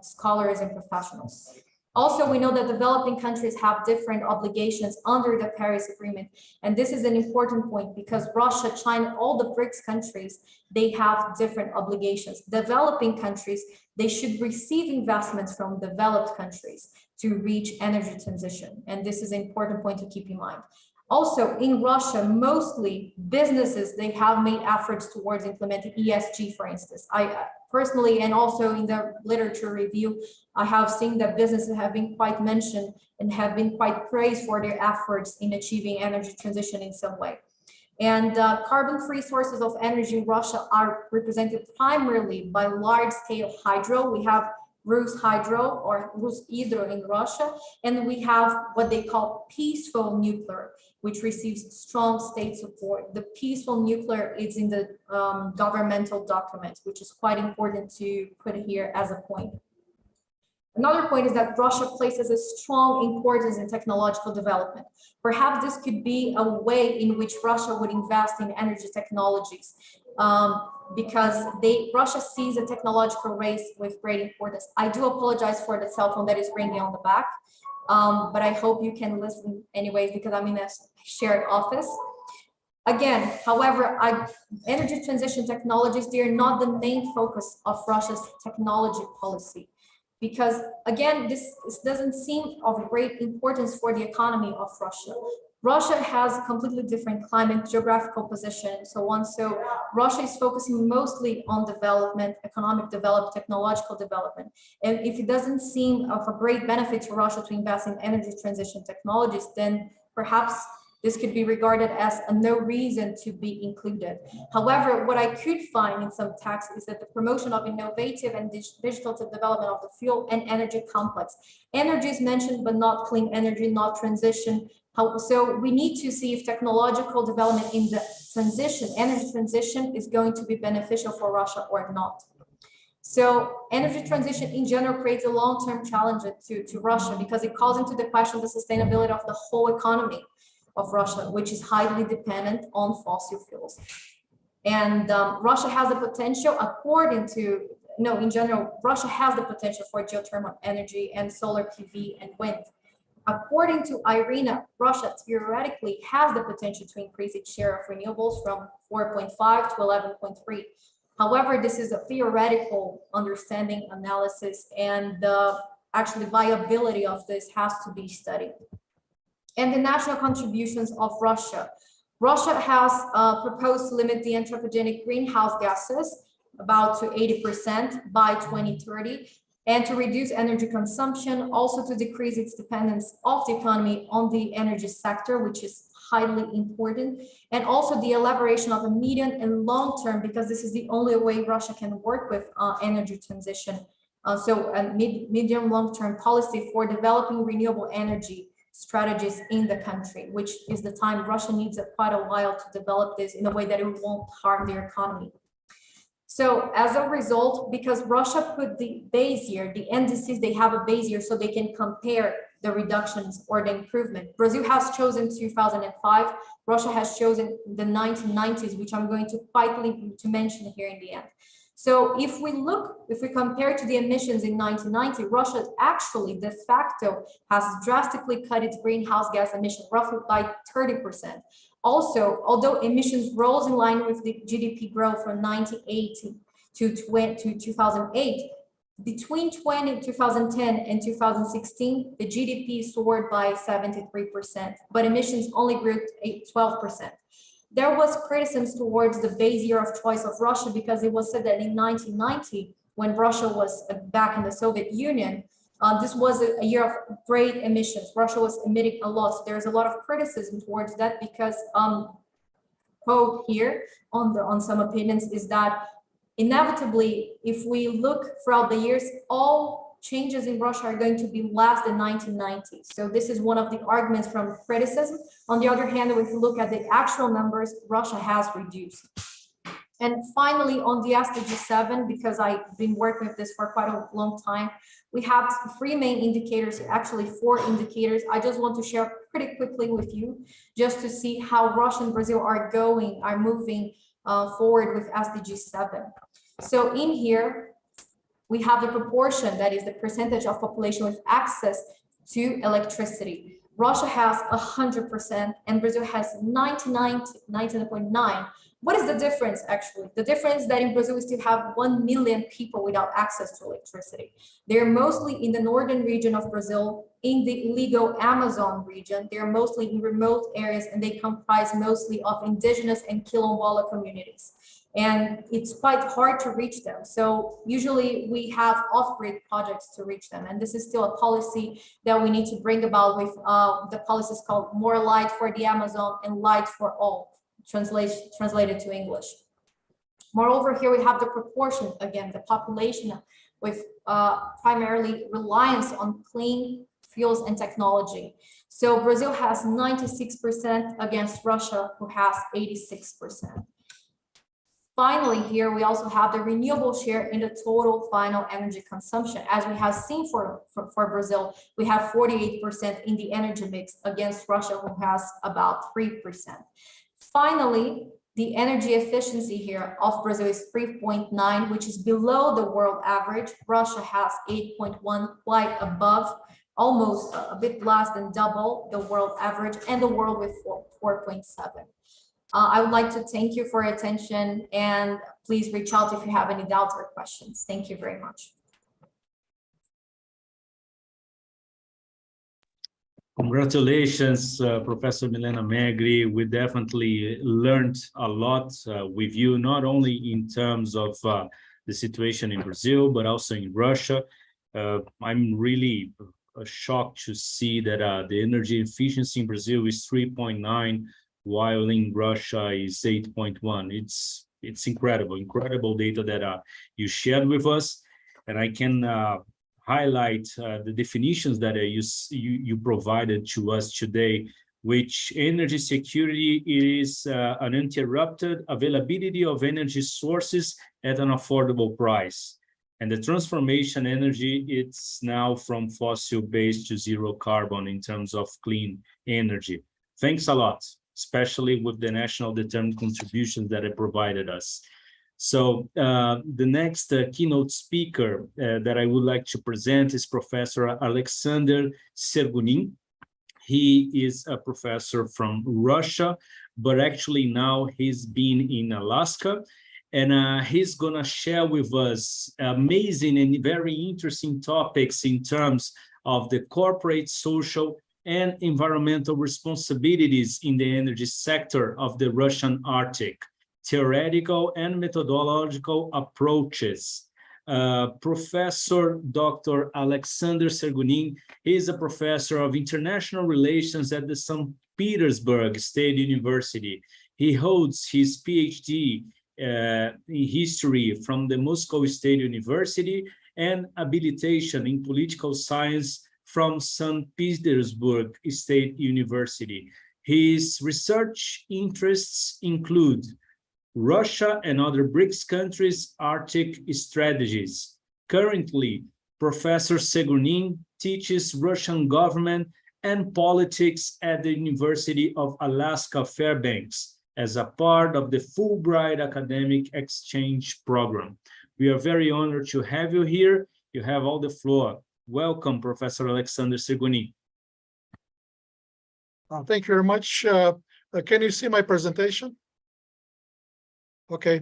scholars and professionals. Also, we know that developing countries have different obligations under the Paris Agreement. And this is an important point because Russia, China, all the BRICS countries, they have different obligations. Developing countries, they should receive investments from developed countries to reach energy transition. And this is an important point to keep in mind. Also, in Russia, mostly businesses, they have made efforts towards implementing ESG, for instance. I personally, and also in the literature review, I have seen that businesses have been quite mentioned and have been quite praised for their efforts in achieving energy transition in some way. And carbon-free sources of energy in Russia are represented primarily by large-scale hydro. We have Rus Hydro or Rus Hydro in Russia, and we have what they call peaceful nuclear, which receives strong state support. The peaceful nuclear is in the governmental documents, which is quite important to put here as a point. Another point is that Russia places a strong importance in technological development. Perhaps this could be a way in which Russia would invest in energy technologies, because Russia sees a technological race with great importance. I do apologize for the cell phone that is ringing on the back, but I hope you can listen anyways, because I'm in a shared office. Again, however, energy transition technologies, they are not the main focus of Russia's technology policy. Because again, this doesn't seem of great importance for the economy of Russia. Russia has a completely different climate, geographical position, and so on. So Russia is focusing mostly on development, economic development, technological development. And if it doesn't seem of a great benefit to Russia to invest in energy transition technologies, then perhaps this could be regarded as a no reason to be included. However, what I could find in some texts is that the promotion of innovative and digital development of the fuel and energy complex. Energy is mentioned, but not clean energy, not transition. So we need to see if technological development in the transition, energy transition, is going to be beneficial for Russia or not. So energy transition in general creates a long-term challenge to Russia, because it calls into the question the sustainability of the whole economy of Russia, which is highly dependent on fossil fuels. And Russia has the potential, in general, Russia has the potential for geothermal energy and solar PV and wind. According to IRENA, Russia theoretically has the potential to increase its share of renewables from 4.5 to 11.3. However, this is a theoretical understanding analysis, and the actually viability of this has to be studied. And the national contributions of Russia. Russia has proposed to limit the anthropogenic greenhouse gases about to 80% by 2030, and to reduce energy consumption, also to decrease its dependence of the economy on the energy sector, which is highly important, and also the elaboration of a medium and long term, because this is the only way Russia can work with energy transition. So a medium long-term policy for developing renewable energy strategies in the country, which is the time Russia needs quite a while to develop this in a way that it won't harm their economy. So as a result, because Russia put the base year, the indices, they have a base year so they can compare the reductions or the improvement. Brazil has chosen 2005, Russia has chosen the 1990s, which I'm going to quickly to mention here in the end. So if we compare to the emissions in 1990, Russia actually de facto has drastically cut its greenhouse gas emission roughly by 30%. Also, although emissions rose in line with the GDP growth from 1980 to 2008, between 2010 and 2016, the GDP soared by 73%, but emissions only grew 12%. There was criticism towards the base year of choice of Russia, because it was said that in 1990, when Russia was back in the Soviet Union, this was a year of great emissions. Russia was emitting a lot. So there's a lot of criticism towards that, because quote here on some opinions is that inevitably, if we look throughout the years, all changes in Russia are going to be less than 1990. So this is one of the arguments from criticism. On the other hand, if you look at the actual numbers, Russia has reduced. And finally, on the SDG 7, because I've been working with this for quite a long time, we have three main indicators, actually 4 indicators. I just want to share pretty quickly with you, just to see how Russia and Brazil are moving forward with SDG 7. So in here, we have the proportion, that is the percentage of population with access to electricity. Russia has 100% and Brazil has 99.9. What is the difference actually? The difference is that in Brazil, we still have 1 million people without access to electricity. They're mostly in the northern region of Brazil, in the legal Amazon region. They're mostly in remote areas, and they comprise mostly of indigenous and quilombola communities. And it's quite hard to reach them. So usually we have off-grid projects to reach them. And this is still a policy that we need to bring about with the policies called More Light for the Amazon and Light for All, translated to English. Moreover, here we have the proportion, again, the population with primarily reliance on clean fuels and technology. So Brazil has 96% against Russia, who has 86%. Finally, here we also have the renewable share in the total final energy consumption. As we have seen for Brazil, we have 48% in the energy mix against Russia, who has about 3%. Finally, the energy efficiency here of Brazil is 3.9, which is below the world average. Russia has 8.1, quite above, almost a bit less than double the world average, and the world with 4.7. I would like to thank you for your attention, and please reach out if you have any doubts or questions. Thank you very much. Congratulations, Professor Milena Megrè. We definitely learned a lot with you, not only in terms of the situation in Brazil, but also in Russia. I'm really shocked to see that the energy efficiency in Brazil is 3.9, while in Russia is 8.1. It's incredible data that you shared with us, and I can highlight the definitions that you provided to us today, which energy security is an uninterrupted availability of energy sources at an affordable price. And the transformation energy, it's now from fossil-based to zero carbon in terms of clean energy. Thanks a lot, especially with the national determined contributions that it provided us. So the next keynote speaker that I would like to present is Professor Aleksandr Sergunin. He is a professor from Russia, but actually now he's been in Alaska, and he's gonna share with us amazing and very interesting topics in terms of the corporate, social, and environmental responsibilities in the energy sector of the Russian Arctic, theoretical and methodological approaches. Professor Dr. Aleksandr Sergunin is a professor of international relations at the St. Petersburg State University. He holds his PhD in history from the Moscow State University and habilitation in political science from St. Petersburg State University. His research interests include Russia and other BRICS countries' Arctic strategies. Currently, Professor Sergunin teaches Russian government and politics at the University of Alaska Fairbanks as a part of the Fulbright Academic Exchange Program. We are very honored to have you here. You have all the floor. Welcome, Professor Aleksandr Sergunin. Thank you very much. Can you see my presentation? Okay.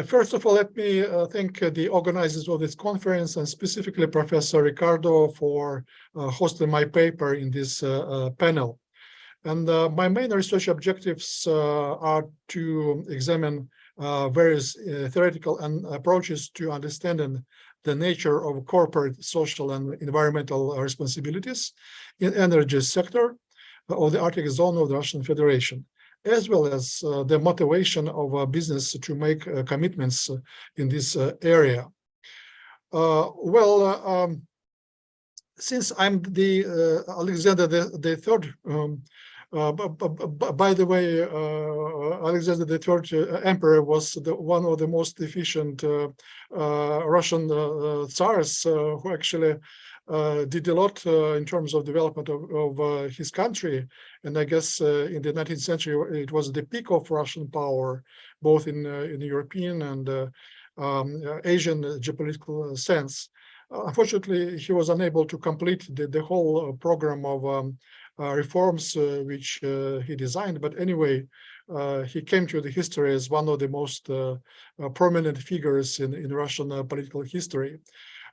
First of all, let me thank the organizers of this conference, and specifically Professor Ricardo for hosting my paper in this panel. And my main research objectives are to examine various theoretical approaches to understanding the nature of corporate, social, and environmental responsibilities in energy sector of the Arctic zone of the Russian Federation, as well as the motivation of a business to make commitments in this area. Since I'm the Aleksandr the Third, by the way, Aleksandr the Third Emperor was one of the most efficient Russian tsars who actually did a lot in terms of development of his country. And I guess in the 19th century, it was the peak of Russian power, both in European and Asian geopolitical sense. Unfortunately, he was unable to complete the whole program of reforms which he designed. But anyway, he came to the history as one of the most prominent figures in Russian political history.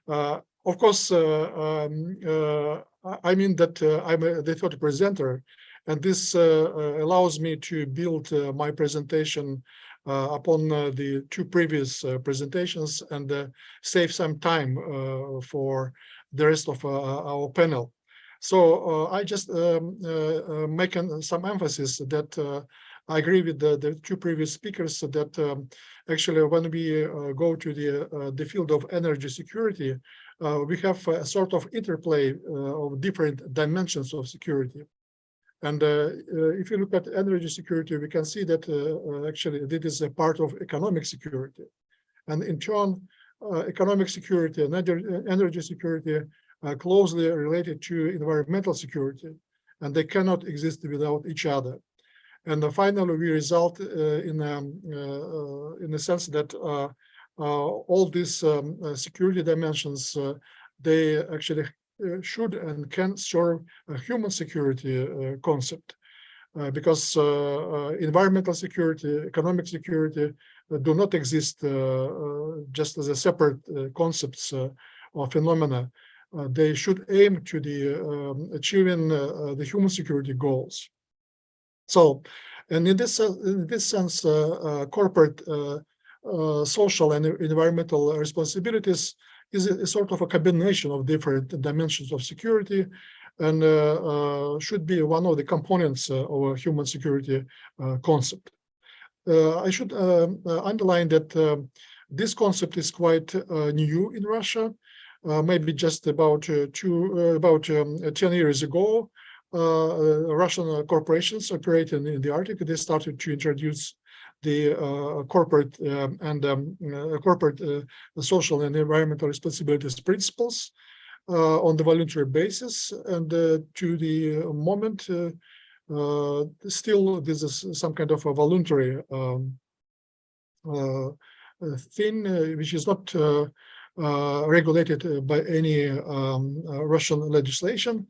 Of course, I mean that I'm the third presenter, and this allows me to build my presentation upon the two previous presentations and save some time for the rest of our panel. So I just making some emphasis that I agree with the two previous speakers that actually when we go to the field of energy security, we have a sort of interplay of different dimensions of security. And if you look at energy security, we can see that actually this is a part of economic security. And in turn, economic security and energy security are closely related to environmental security, and they cannot exist without each other. And finally, we result in the sense that all these security dimensions, they actually should and can serve a human security concept, because environmental security, economic security do not exist just as a separate concepts or phenomena. They should aim to the achieving the human security goals. So, and in this sense, corporate social and environmental responsibilities is a sort of a combination of different dimensions of security, and should be one of the components of a human security concept. I should underline that this concept is quite new in Russia. Maybe just about 10 years ago, Russian corporations operating in the Arctic, they started to introduce the corporate social and environmental responsibilities principles on the voluntary basis. And to the moment, still this is some kind of a voluntary thing, which is not regulated by any Russian legislation.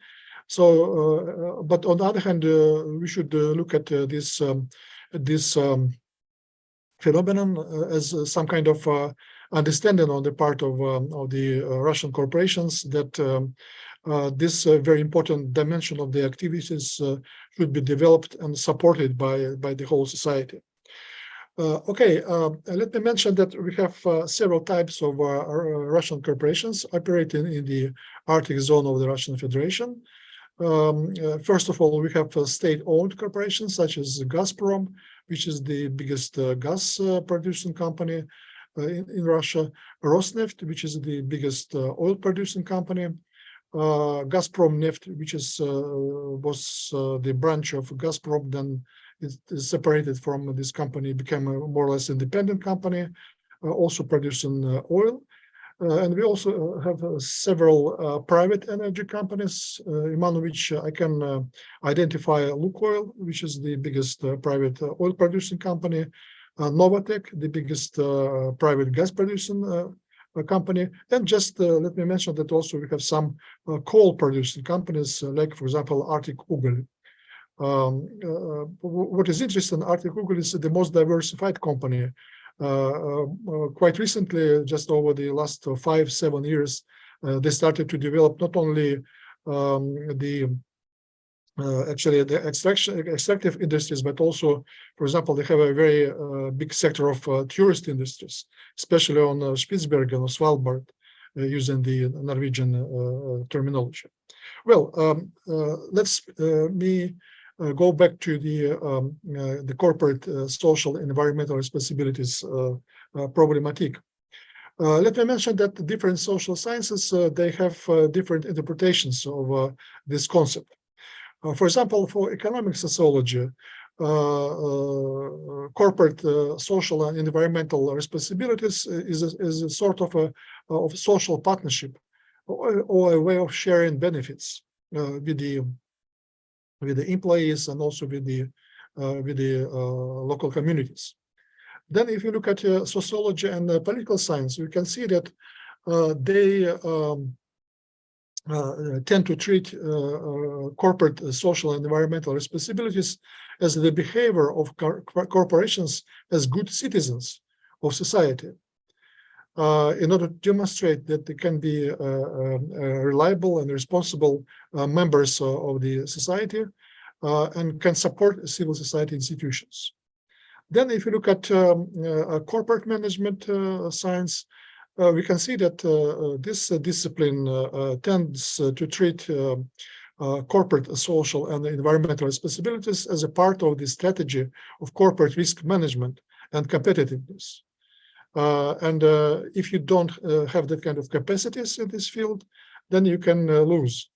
So, but on the other hand, we should look at this phenomenon as some kind of understanding on the part of the Russian corporations that this very important dimension of the activities should be developed and supported by the whole society. Okay, let me mention that we have several types of Russian corporations operating in the Arctic zone of the Russian Federation. First of all, we have state-owned corporations such as Gazprom, which is the biggest gas producing company in Russia, Rosneft, which is the biggest oil producing company, Gazprom Neft, which is was the branch of Gazprom, then is separated from this company, became a more or less independent company, also producing oil. And we also have several private energy companies, among which I can identify Lukoil, which is the biggest private oil producing company, Novatek, the biggest private gas producing company. And just let me mention that also we have some coal producing companies, like, for example, Arctic Ugal. What is interesting, Arctic Ugal is the most diversified company. Quite recently, just over the last 5-7 years, they started to develop not only actually the extractive industries, but also, for example, they have a very big sector of tourist industries, especially on Spitsbergen or Svalbard, using the Norwegian terminology. Well, let's go back to the corporate social and environmental responsibilities problematic. Let me mention that the different social sciences, they have different interpretations of this concept. For example, for economic sociology, corporate social and environmental responsibilities is a sort of a social partnership or a way of sharing benefits with the employees and also with the local communities. Then if you look at sociology and political science, you can see that they tend to treat corporate social and environmental responsibilities as the behavior of corporations as good citizens of society, in order to demonstrate that they can be reliable and responsible members of the society and can support civil society institutions. Then if you look at corporate management science, we can see that this discipline tends to treat corporate, social, and environmental responsibilities as a part of the strategy of corporate risk management and competitiveness. If you don't have that kind of capacities in this field, then you can lose.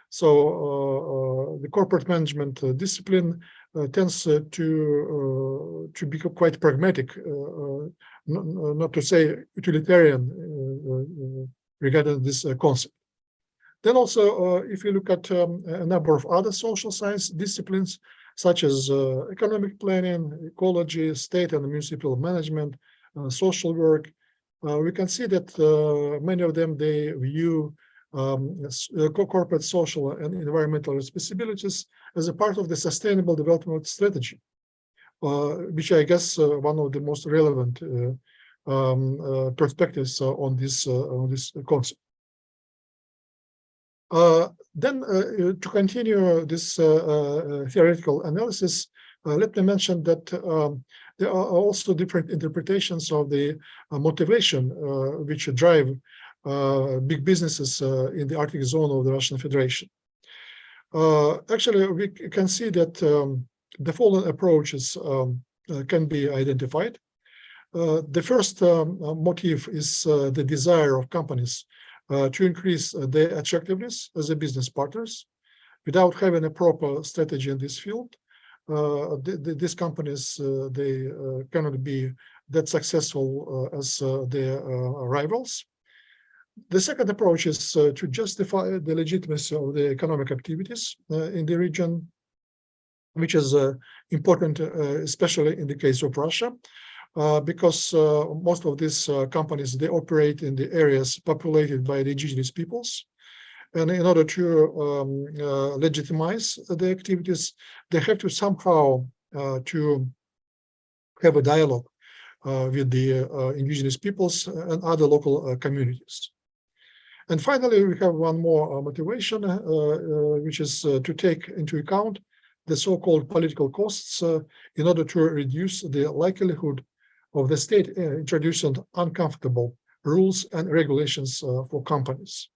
So the corporate management discipline tends to be quite pragmatic, not to say utilitarian regarding this concept. Then also, if you look at a number of other social science disciplines, such as economic planning, ecology, state and municipal management, social work, we can see that many of them, they view corporate social and environmental responsibilities as a part of the sustainable development strategy, which I guess one of the most relevant perspectives on this concept. Then to continue this theoretical analysis, let me mention that there are also different interpretations of the motivation which drive big businesses in the Arctic zone of the Russian Federation. Actually, we can see that the following approaches can be identified. The first motive is the desire of companies to increase their attractiveness as a business partners. Without having a proper strategy in this field, these companies, they cannot be that successful as their rivals. The second approach is to justify the legitimacy of the economic activities in the region, which is important, especially in the case of Russia, because most of these companies, they operate in the areas populated by the indigenous peoples. And in order to legitimize the activities, they have to somehow to have a dialogue with the indigenous peoples and other local communities. And finally, we have one more motivation, which is to take into account the so-called political costs in order to reduce the likelihood of the state introducing uncomfortable rules and regulations for companies.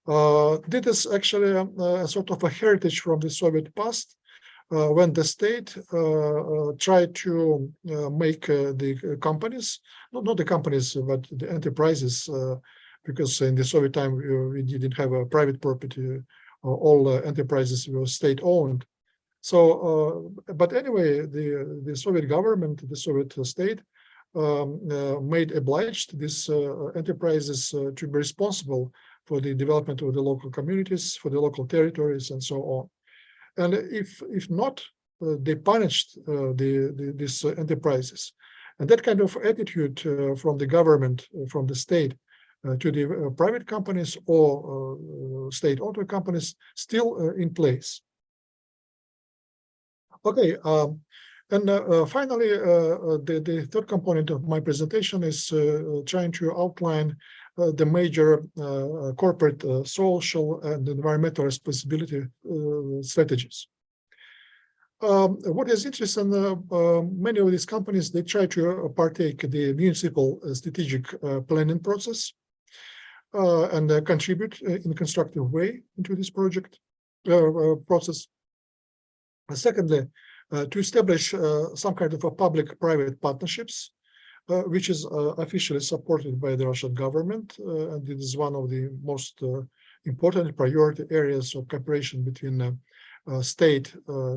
This is actually a sort of a heritage from the Soviet past, when the state tried to make the companies, not the companies, but the enterprises, because in the Soviet time we didn't have a private property, all enterprises were state-owned. So, but anyway, the Soviet government, the Soviet state, made obliged these enterprises to be responsible for the development of the local communities, for the local territories, and so on. And if not, they punished these enterprises. And that kind of attitude from the government, from the state, to the private companies or state-owned companies still in place. Okay, and finally, the third component of my presentation is trying to outline the major corporate social and environmental responsibility strategies. What is interesting, many of these companies, they try to partake the municipal strategic planning process and contribute in a constructive way into this project process. Secondly, to establish some kind of a public-private partnerships, which is officially supported by the Russian government, and it is one of the most important priority areas of cooperation between state,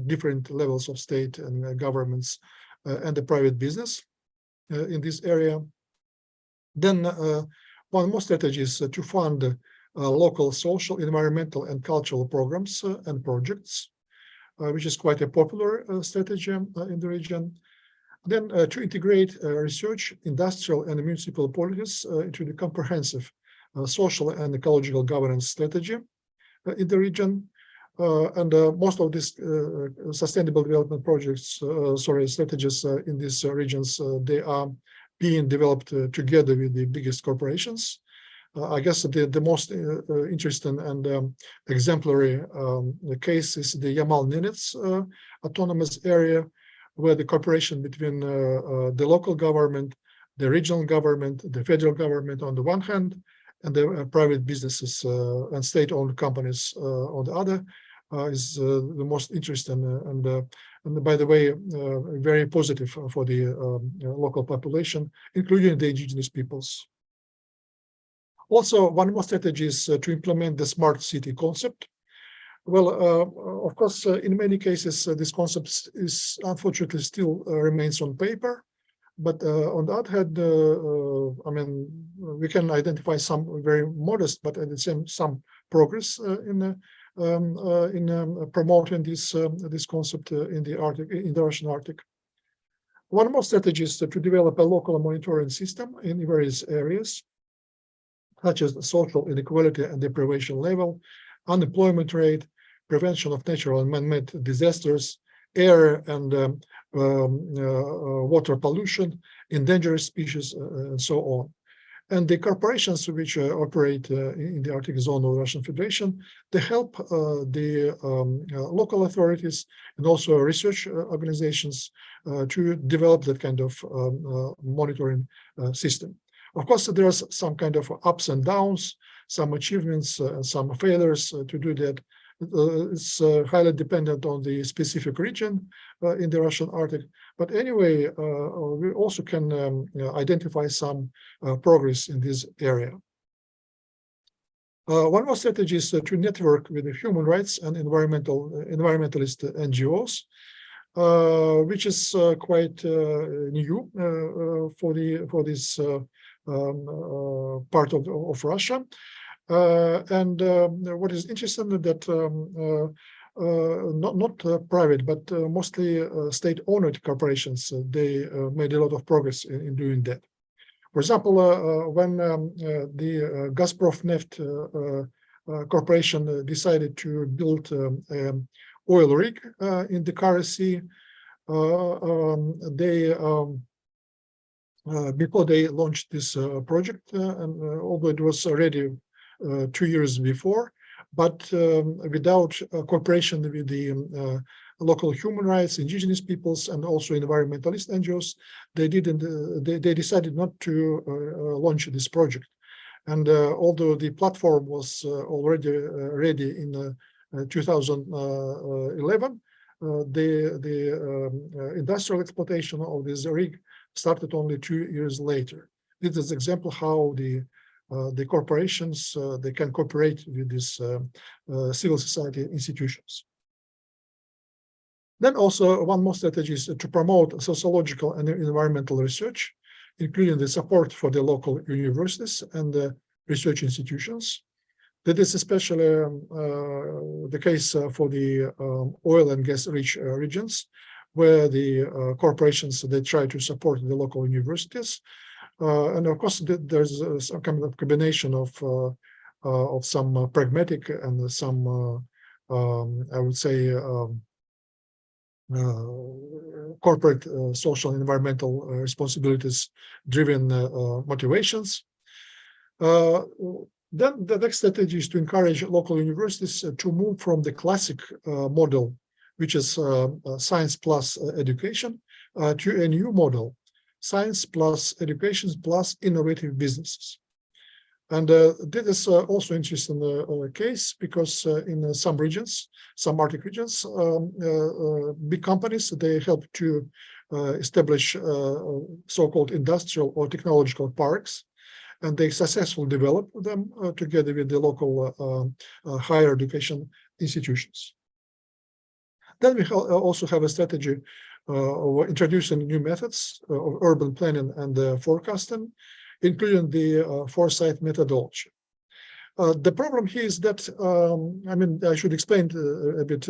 different levels of state and governments, and the private business in this area. Then one more strategy is to fund local social, environmental, and cultural programs and projects, which is quite a popular strategy in the region. Then to integrate research, industrial, and municipal policies into the comprehensive social and ecological governance strategy in the region. And most of these sustainable development projects, strategies in these regions, they are being developed together with the biggest corporations. I guess the most interesting and exemplary case is the Yamal-Nenets autonomous area, where the cooperation between the local government, the regional government, the federal government on the one hand, and the private businesses and state-owned companies on the other, is the most interesting and by the way, very positive for the local population, including the indigenous peoples. Also, one more strategy is to implement the smart city concept. Well, of course, in many cases, this concept is unfortunately still remains on paper. But on the other hand, I mean, we can identify some very modest, but at the same some progress in promoting this concept in the Arctic, in the Russian Arctic. One more strategy is to develop a local monitoring system in various areas, such as social inequality and deprivation level, unemployment rate, prevention of natural and man-made disasters, air and water pollution, endangered species, and so on. And the corporations which operate in the Arctic zone of the Russian Federation, they help the local authorities and also research organizations to develop that kind of monitoring system. Of course, there's some kind of ups and downs, some achievements, some failures to do that. It's highly dependent on the specific region in the Russian Arctic. But anyway, we also can identify some progress in this area. One more strategy is to network with the human rights and environmentalist NGOs, which is quite new for this part of Russia. And what is interesting is that not private, but mostly state-owned corporations, they made a lot of progress in doing that. For example, when the Gazpromneft corporation decided to build an oil rig in the Kara Sea, they before they launched this project, and although it was already 2 years before, but without cooperation with the local human rights, indigenous peoples, and also environmentalist NGOs, they decided not to launch this project. And although the platform was already ready in 2011, the industrial exploitation of this rig started only 2 years later. This is an example how the corporations they can cooperate with these civil society institutions. Then also one more strategy is to promote sociological and environmental research, including the support for the local universities and the research institutions. That is especially the case for the oil and gas rich regions, where the corporations they try to support the local universities. And of course, there's some kind of combination of some pragmatic and some, I would say, corporate social and environmental responsibilities driven motivations. Then the next strategy is to encourage local universities to move from the classic model, which is science plus education, to a new model, science plus education plus innovative businesses. And this is also interesting case because in some regions, some Arctic regions, big companies, they help to establish so-called industrial or technological parks, and they successfully develop them together with the local higher education institutions. Then we also have a strategy of introducing new methods of urban planning and forecasting, including the foresight methodology. The problem here is that, I mean, I should explain a bit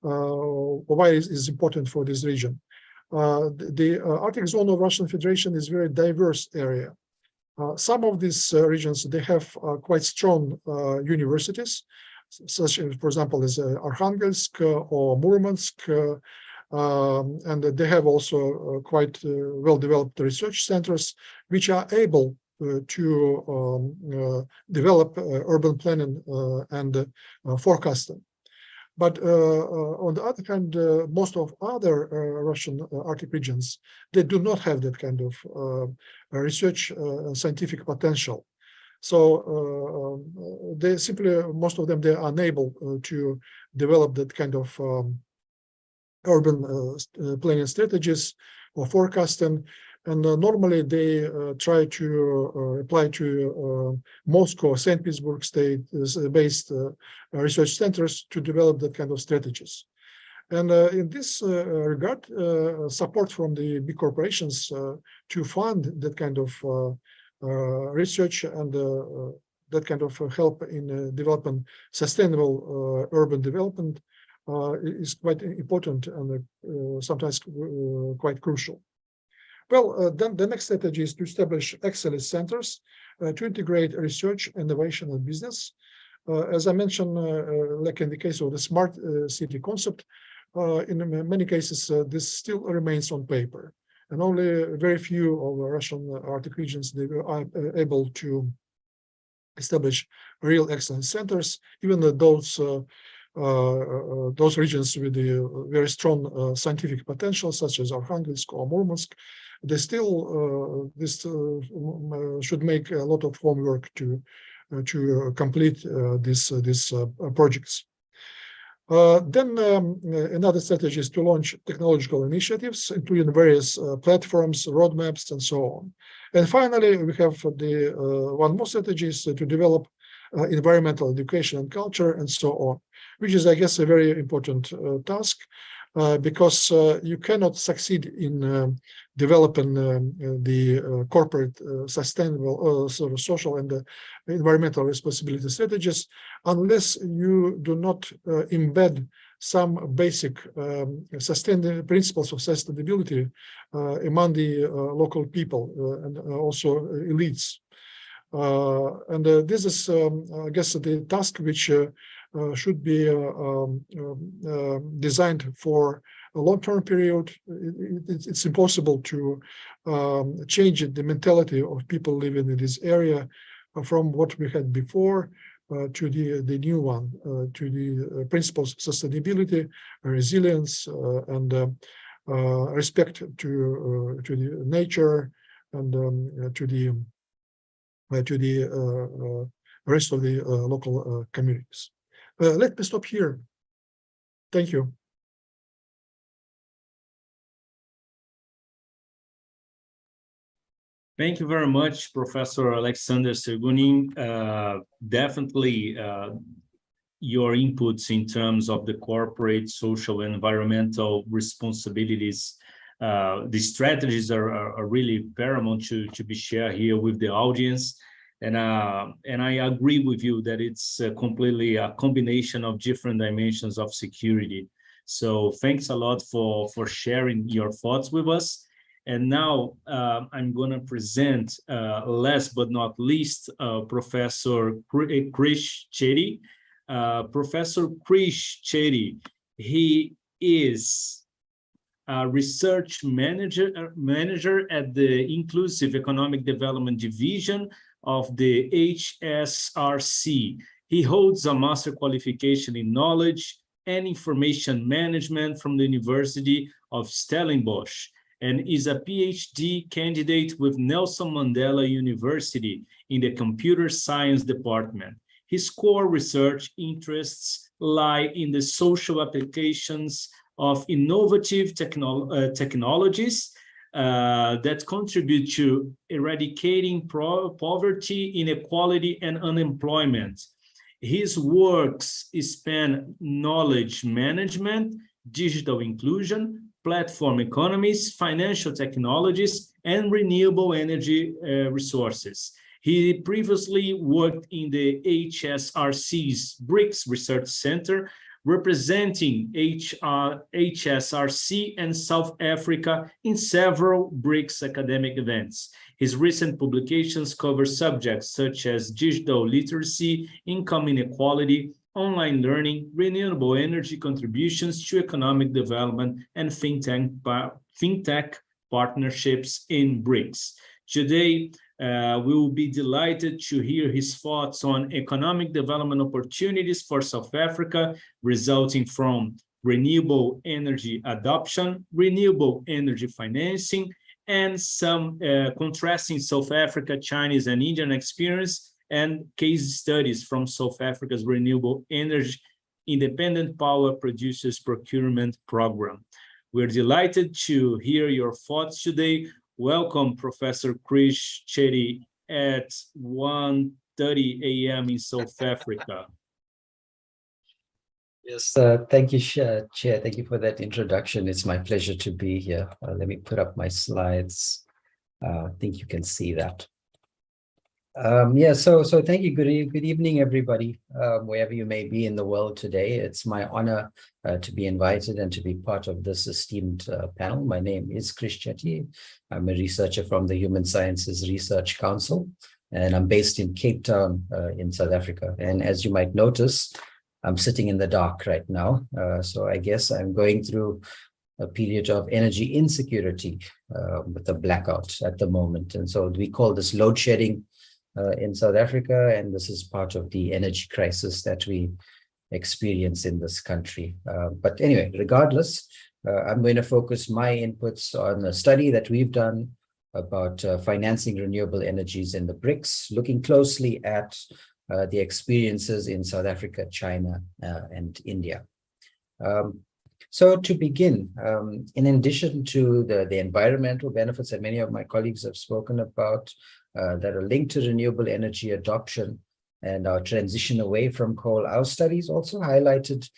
why it is important for this region. The Arctic zone of Russian Federation is a very diverse area. Some of these regions, they have quite strong universities, such as, for example, as Arkhangelsk or Murmansk, and they have also quite well-developed research centers, which are able to develop urban planning and forecasting. But on the other hand, most of other Russian Arctic regions, they do not have that kind of research scientific potential. So they simply, most of them, they are unable to develop that kind of urban planning strategies or forecasting. And normally they try to apply to Moscow, St. Petersburg state-based research centers to develop that kind of strategies. And in this regard, support from the big corporations to fund that kind of research and that kind of help in developing sustainable urban development is quite important and sometimes quite crucial. Well, then the next strategy is to establish excellence centers to integrate research, innovation, and business. As I mentioned, like in the case of the smart city concept, in many cases, this still remains on paper, and only very few of the Russian Arctic regions they are able to establish real excellence centers, even those regions with the very strong scientific potential, such as Arkhangelsk or Murmansk. They still should make a lot of homework to complete these projects. Then another strategy is to launch technological initiatives, including various platforms, roadmaps, and so on. And finally, we have the one more strategy is to develop environmental education and culture, and so on, which is, I guess, a very important task, because you cannot succeed in developing the corporate sustainable sort of social and environmental responsibility strategies unless you do not embed some basic principles of sustainability among the local people and also elites. And this is, I guess, the task which should be designed for a long-term period. It's impossible to change the mentality of people living in this area from what we had before to the new one, to the principles of sustainability, resilience, and respect to the nature and to the rest of the local communities. Let me stop here. Thank you. Thank you very much, Professor Aleksandr Sergunin. Definitely your inputs in terms of the corporate, social, and environmental responsibilities, the strategies are really paramount to be shared here with the audience. And I agree with you that it's completely a combination of different dimensions of security. So thanks a lot for sharing your thoughts with us. And now I'm going to present, last but not least, Professor Krish Chetty. Professor Krish Chetty, he is a research manager at the Inclusive Economic Development Division of the HSRC. He holds a master qualification in knowledge and information management from the University of Stellenbosch, and is a PhD candidate with Nelson Mandela University in the Computer Science Department. His core research interests lie in the social applications of innovative technologies that contribute to eradicating poverty, inequality, and unemployment. His works span knowledge management, digital inclusion, platform economies, financial technologies, and renewable energy resources. He previously worked in the HSRC's GEBRICS Research Center, representing HSRC and South Africa in several BRICS academic events. His recent publications cover subjects such as digital literacy, income inequality, online learning, renewable energy contributions to economic development, and fintech partnerships in BRICS. Today, we will be delighted to hear his thoughts on economic development opportunities for South Africa, resulting from renewable energy adoption, renewable energy financing, and some contrasting South Africa, Chinese, and Indian experience, and case studies from South Africa's renewable energy independent power producers procurement program. We're delighted to hear your thoughts today. Welcome, Professor Krish, Chetty, at 1:30 a.m. in South Africa. Yes, thank you, Chair. Thank you for that introduction. It's my pleasure to be here. Let me put up my slides. I think you can see that. So thank you. Good evening, everybody, wherever you may be in the world today. It's my honor to be invited and to be part of this esteemed panel. My name is Krish Chetty. I'm a researcher from the Human Sciences Research Council, and I'm based in Cape Town in South Africa. And as you might notice, I'm sitting in the dark right now. So I guess I'm going through a period of energy insecurity with a blackout at the moment. And so we call this load shedding in South Africa, and this is part of the energy crisis that we experience in this country. But anyway, regardless, I'm going to focus my inputs on a study that we've done about financing renewable energies in the BRICS, looking closely at the experiences in South Africa, China, and India. So to begin, in addition to the environmental benefits that many of my colleagues have spoken about, that are linked to renewable energy adoption and our transition away from coal, our studies also highlighted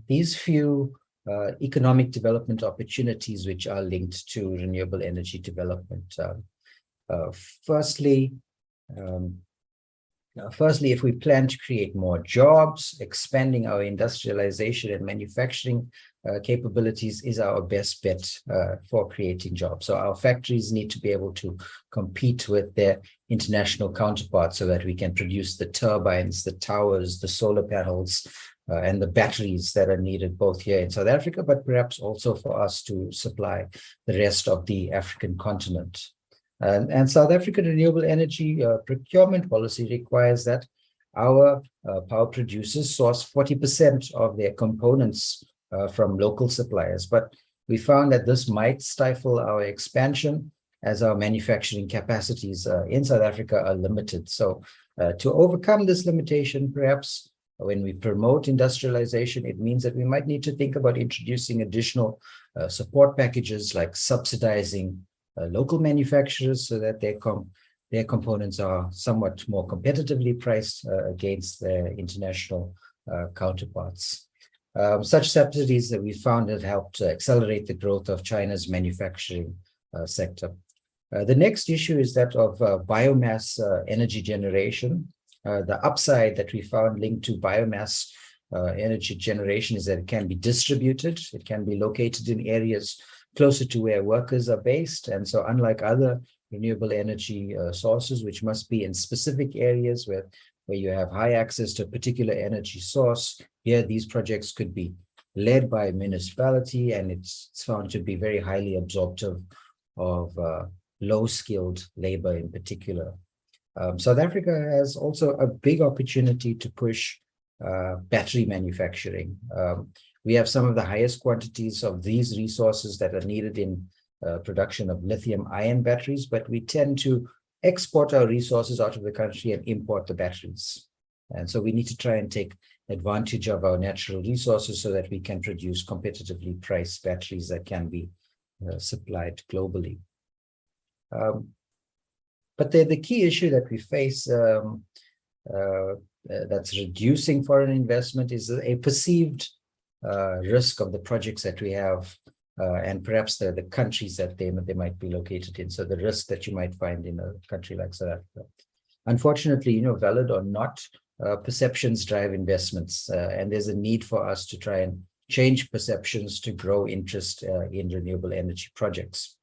these few economic development opportunities which are linked to renewable energy development. Firstly, if we plan to create more jobs, expanding our industrialization and manufacturing capabilities is our best bet for creating jobs. So our factories need to be able to compete with their international counterparts so that we can produce the turbines, the towers, the solar panels, and the batteries that are needed both here in South Africa, but perhaps also for us to supply the rest of the African continent. And South African renewable energy procurement policy requires that our power producers source 40% of their components from local suppliers. But we found that this might stifle our expansion as our manufacturing capacities in South Africa are limited. So to overcome this limitation, perhaps when we promote industrialization, it means that we might need to think about introducing additional support packages like subsidizing local manufacturers so that their components are somewhat more competitively priced against their international counterparts. Such subsidies that we found have helped accelerate the growth of China's manufacturing sector. The next issue is that of biomass energy generation. The upside that we found linked to biomass energy generation is that it can be distributed. It can be located in areas closer to where workers are based. And so unlike other renewable energy sources, which must be in specific areas where you have high access to a particular energy source, here these projects could be led by a municipality, and it's found to be very highly absorptive of low-skilled labor in particular. South Africa has also a big opportunity to push battery manufacturing. We have some of the highest quantities of these resources that are needed in production of lithium-ion batteries, but we tend to export our resources out of the country and import the batteries. And so we need to try and take advantage of our natural resources so that we can produce competitively priced batteries that can be supplied globally. But the key issue that we face that's reducing foreign investment is a perceived risk of the projects that we have and perhaps the countries that they might be located in. So the risk that you might find in a country like South Africa. Unfortunately, valid or not, perceptions drive investments, and there's a need for us to try and change perceptions to grow interest in renewable energy projects.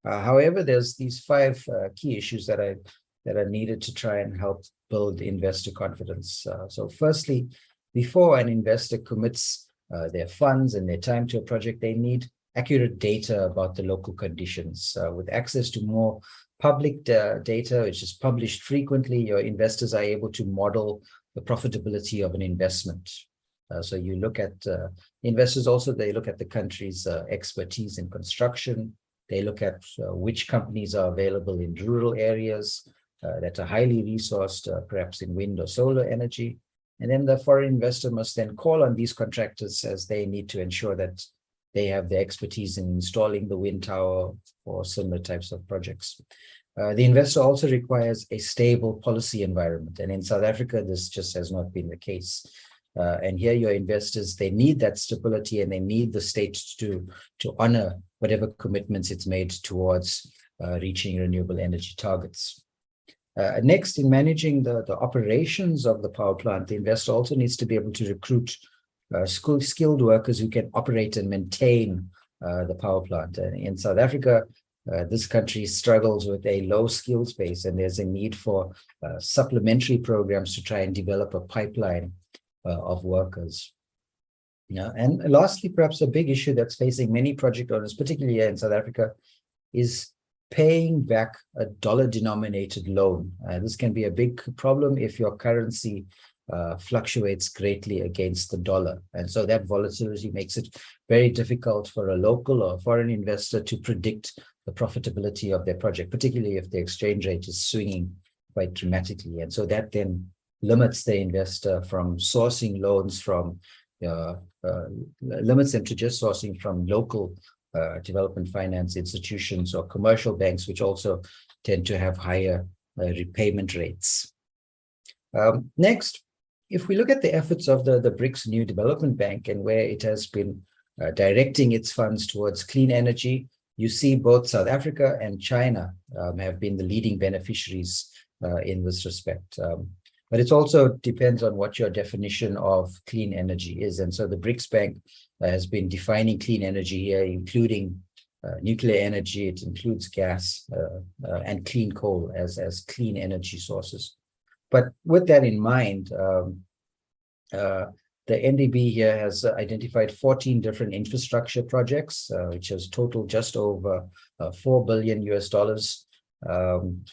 However, there's these 5 key issues that are needed to try and help build investor confidence. So firstly, before an investor commits their funds and their time to a project, they need accurate data about the local conditions. With access to more public data, which is published frequently, your investors are able to model the profitability of an investment. So you look at investors also, they look at the country's expertise in construction. They look at which companies are available in rural areas, that are highly resourced, perhaps in wind or solar energy. And then the foreign investor must then call on these contractors, as they need to ensure that they have the expertise in installing the wind tower or similar types of projects. The investor also requires a stable policy environment. And in South Africa, this just has not been the case. And here your investors, they need that stability, and they need the state to honor whatever commitments it's made towards reaching renewable energy targets. Next, in managing the operations of the power plant, the investor also needs to be able to recruit skilled workers who can operate and maintain the power plant. In South Africa, this country struggles with a low skills base, and there's a need for supplementary programs to try and develop a pipeline of workers. And lastly, perhaps a big issue that's facing many project owners, particularly here in South Africa, is paying back a dollar-denominated loan. This can be a big problem if your currency fluctuates greatly against the dollar. And so that volatility makes it very difficult for a local or foreign investor to predict the profitability of their project, particularly if the exchange rate is swinging quite dramatically. And so that then limits the investor from sourcing loans from, limits them to just sourcing from local development finance institutions or commercial banks, which also tend to have higher repayment rates. Next, if we look at the efforts of the BRICS New Development Bank and where it has been directing its funds towards clean energy, you see both South Africa and China have been the leading beneficiaries in this respect. But it also depends on what your definition of clean energy is. And so the BRICS Bank has been defining clean energy here, including nuclear energy. It includes gas and clean coal as clean energy sources. But with that in mind, the NDB here has identified 14 different infrastructure projects, which has totaled just over $4 billion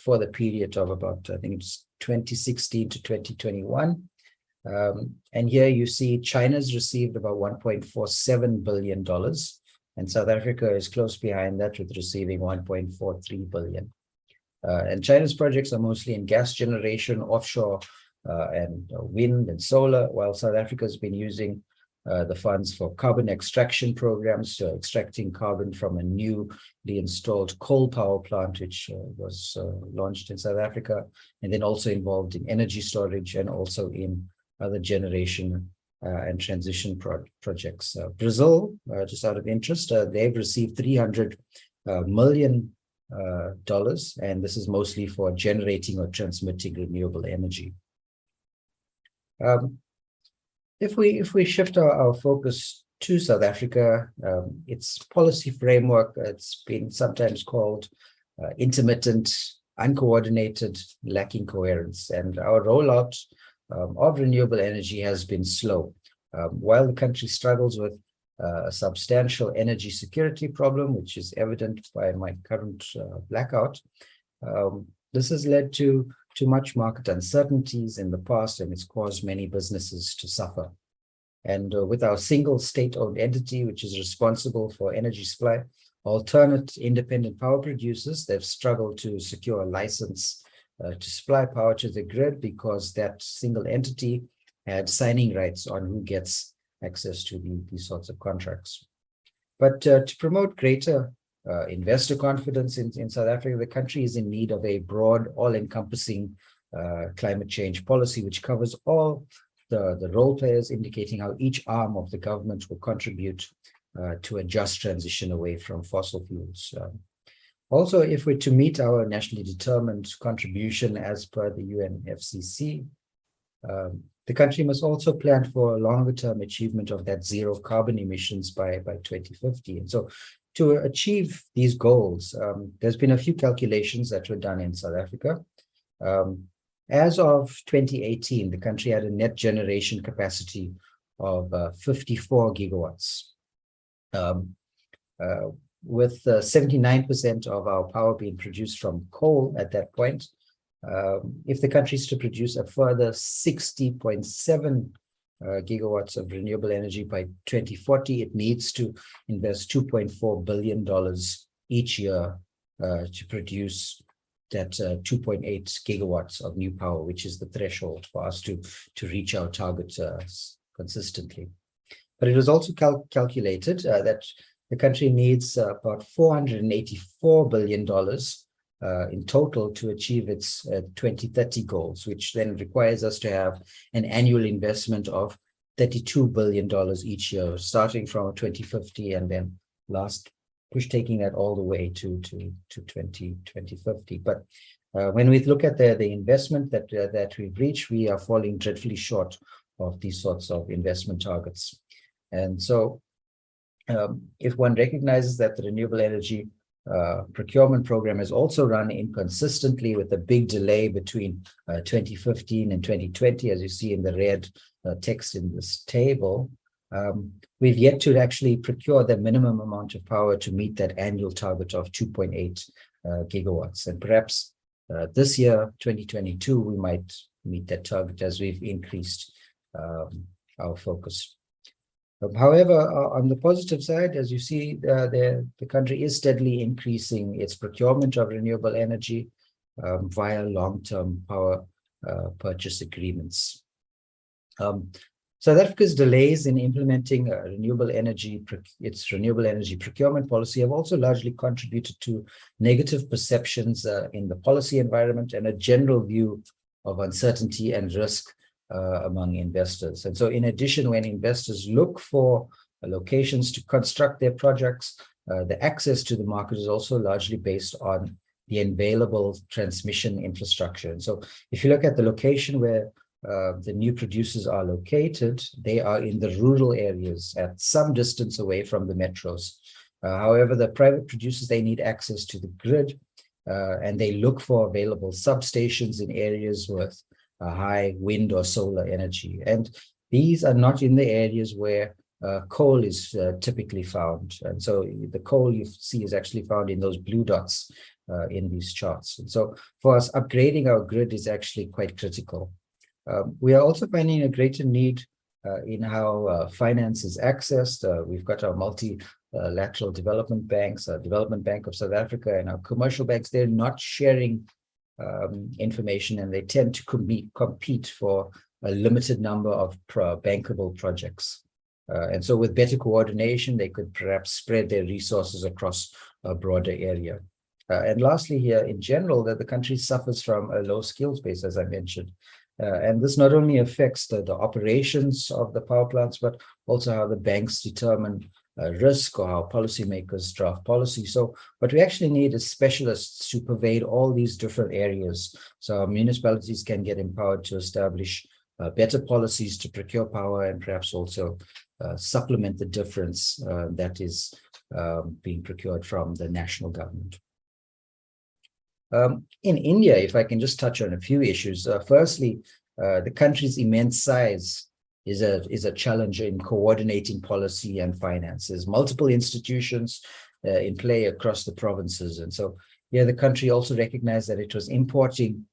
for the period of about, I think it's 2016 to 2021. And here you see China's received about $1.47 billion, and South Africa is close behind that with receiving $1.43 billion. And China's projects are mostly in gas generation, offshore, and wind and solar, while South Africa has been using the funds for carbon extraction programs, so extracting carbon from a newly installed coal power plant, which was launched in South Africa, and then also involved in energy storage and also in other generation and transition projects. Brazil, just out of interest, they've received $300 million, and this is mostly for generating or transmitting renewable energy. If we shift our focus to South Africa, its policy framework, it's been sometimes called intermittent, uncoordinated, lacking coherence, and our rollout of renewable energy has been slow. While the country struggles with a substantial energy security problem, which is evident by my current blackout, this has led to much market uncertainties in the past, and it's caused many businesses to suffer. And with our single state-owned entity, which is responsible for energy supply, alternate independent power producers, they've struggled to secure a license to supply power to the grid because that single entity had signing rights on who gets access to these sorts of contracts. But to promote greater investor confidence in South Africa, the country is in need of a broad, all-encompassing climate change policy, which covers all the role players, indicating how each arm of the government will contribute to a just transition away from fossil fuels. Also, if we're to meet our nationally determined contribution as per the UNFCCC, the country must also plan for a longer-term achievement of that zero carbon emissions by 2050. And so to achieve these goals, there's been a few calculations that were done in South Africa. As of 2018, the country had a net generation capacity of 54 gigawatts. With 79% of our power being produced from coal at that point, if the country is to produce a further 60.7 gigawatts of renewable energy by 2040, it needs to invest $2.4 billion each year to produce that 2.8 gigawatts of new power, which is the threshold for us to reach our target consistently. But it was also calculated that the country needs about $484 billion in total to achieve its 2030 goals, which then requires us to have an annual investment of $32 billion each year, starting from 2050 and then taking that all the way to 2050. But when we look at the investment that we've reached, we are falling dreadfully short of these sorts of investment targets. And so if one recognizes that the renewable energy procurement program has also run inconsistently with a big delay between 2015 and 2020, as you see in the red text in this table, we've yet to actually procure the minimum amount of power to meet that annual target of 2.8 gigawatts. And perhaps this year, 2022, we might meet that target as we've increased our focus. However, on the positive side, as you see, the country is steadily increasing its procurement of renewable energy via long-term power purchase agreements. South Africa's delays in implementing its renewable energy procurement policy have also largely contributed to negative perceptions in the policy environment and a general view of uncertainty and risk among investors. And so in addition, when investors look for locations to construct their projects, the access to the market is also largely based on the available transmission infrastructure. And so if you look at the location where the new producers are located, they are in the rural areas at some distance away from the metros. However, the private producers, they need access to the grid, and they look for available substations in areas with high wind or solar energy. And these are not in the areas where coal is typically found. And so the coal you see is actually found in those blue dots in these charts. And so for us, upgrading our grid is actually quite critical. We are also finding a greater need in how finance is accessed. We've got our multilateral development banks, Development Bank of South Africa, and our commercial banks. They're not sharing information, and they tend to compete for a limited number of bankable projects. And so with better coordination, they could perhaps spread their resources across a broader area. And lastly here, in general, that the country suffers from a low skills base, as I mentioned. And this not only affects the operations of the power plants, but also how the banks determine risk or how policymakers draft policy. So what we actually need is specialists to pervade all these different areas. So municipalities can get empowered to establish better policies to procure power and perhaps also supplement the difference that is being procured from the national government. In India, if I can just touch on a few issues. Firstly, the country's immense size is a challenge in coordinating policy and finances. Multiple institutions in play across the provinces. And so yeah, the country also recognized that it was importing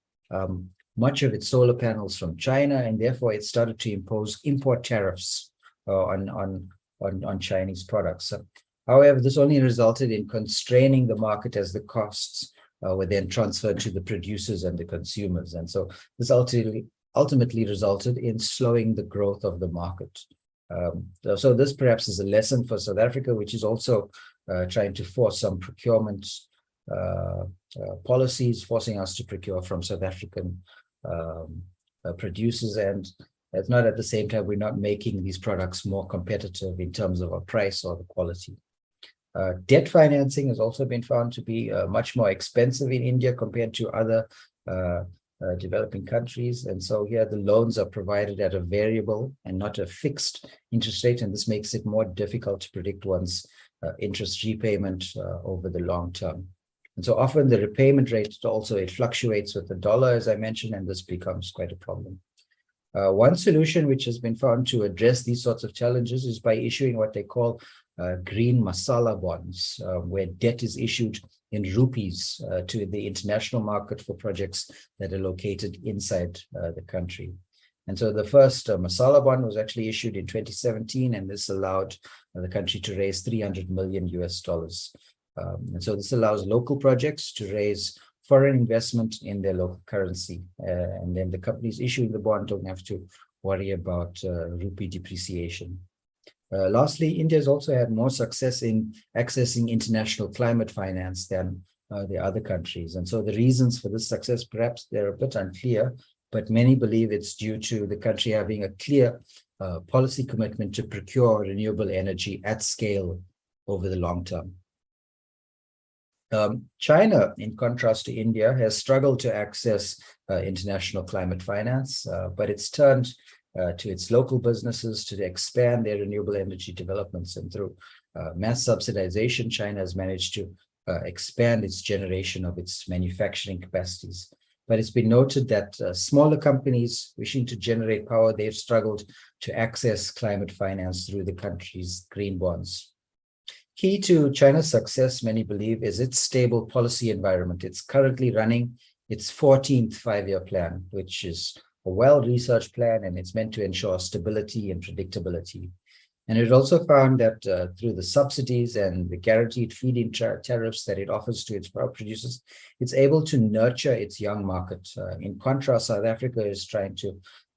much of its solar panels from China, and therefore it started to impose import tariffs on Chinese products. However, this only resulted in constraining the market as the costs were then transferred to the producers and the consumers. And so this ultimately resulted in slowing the growth of the market. So this perhaps is a lesson for South Africa, which is also trying to force some procurement policies, forcing us to procure from South African producers. And it's not at the same time, we're not making these products more competitive in terms of a price or the quality. Debt financing has also been found to be much more expensive in India compared to other developing countries. And so here the loans are provided at a variable and not a fixed interest rate. And this makes it more difficult to predict one's interest repayment over the long term. And so often the repayment rate also, it fluctuates with the dollar, as I mentioned, and this becomes quite a problem. One solution which has been found to address these sorts of challenges is by issuing what they call green masala bonds, where debt is issued in rupees to the international market for projects that are located inside the country. And so the first masala bond was actually issued in 2017, and this allowed the country to raise $300 million US. And so this allows local projects to raise foreign investment in their local currency. And then the companies issuing the bond don't have to worry about rupee depreciation. Lastly, India has also had more success in accessing international climate finance than the other countries. And so the reasons for this success, perhaps they're a bit unclear, but many believe it's due to the country having a clear policy commitment to procure renewable energy at scale over the long term. China, in contrast to India, has struggled to access international climate finance, but it's turned to its local businesses to expand their renewable energy developments. And through mass subsidization, China has managed to expand its generation of its manufacturing capacities. But it's been noted that smaller companies wishing to generate power, they've struggled to access climate finance through the country's green bonds. Key to China's success, many believe, is its stable policy environment. It's currently running its 14th five-year plan, which is a well-researched plan, and it's meant to ensure stability and predictability. And it also found that through the subsidies and the guaranteed feed-in tariffs that it offers to its power producers, it's able to nurture its young market. In contrast, South Africa is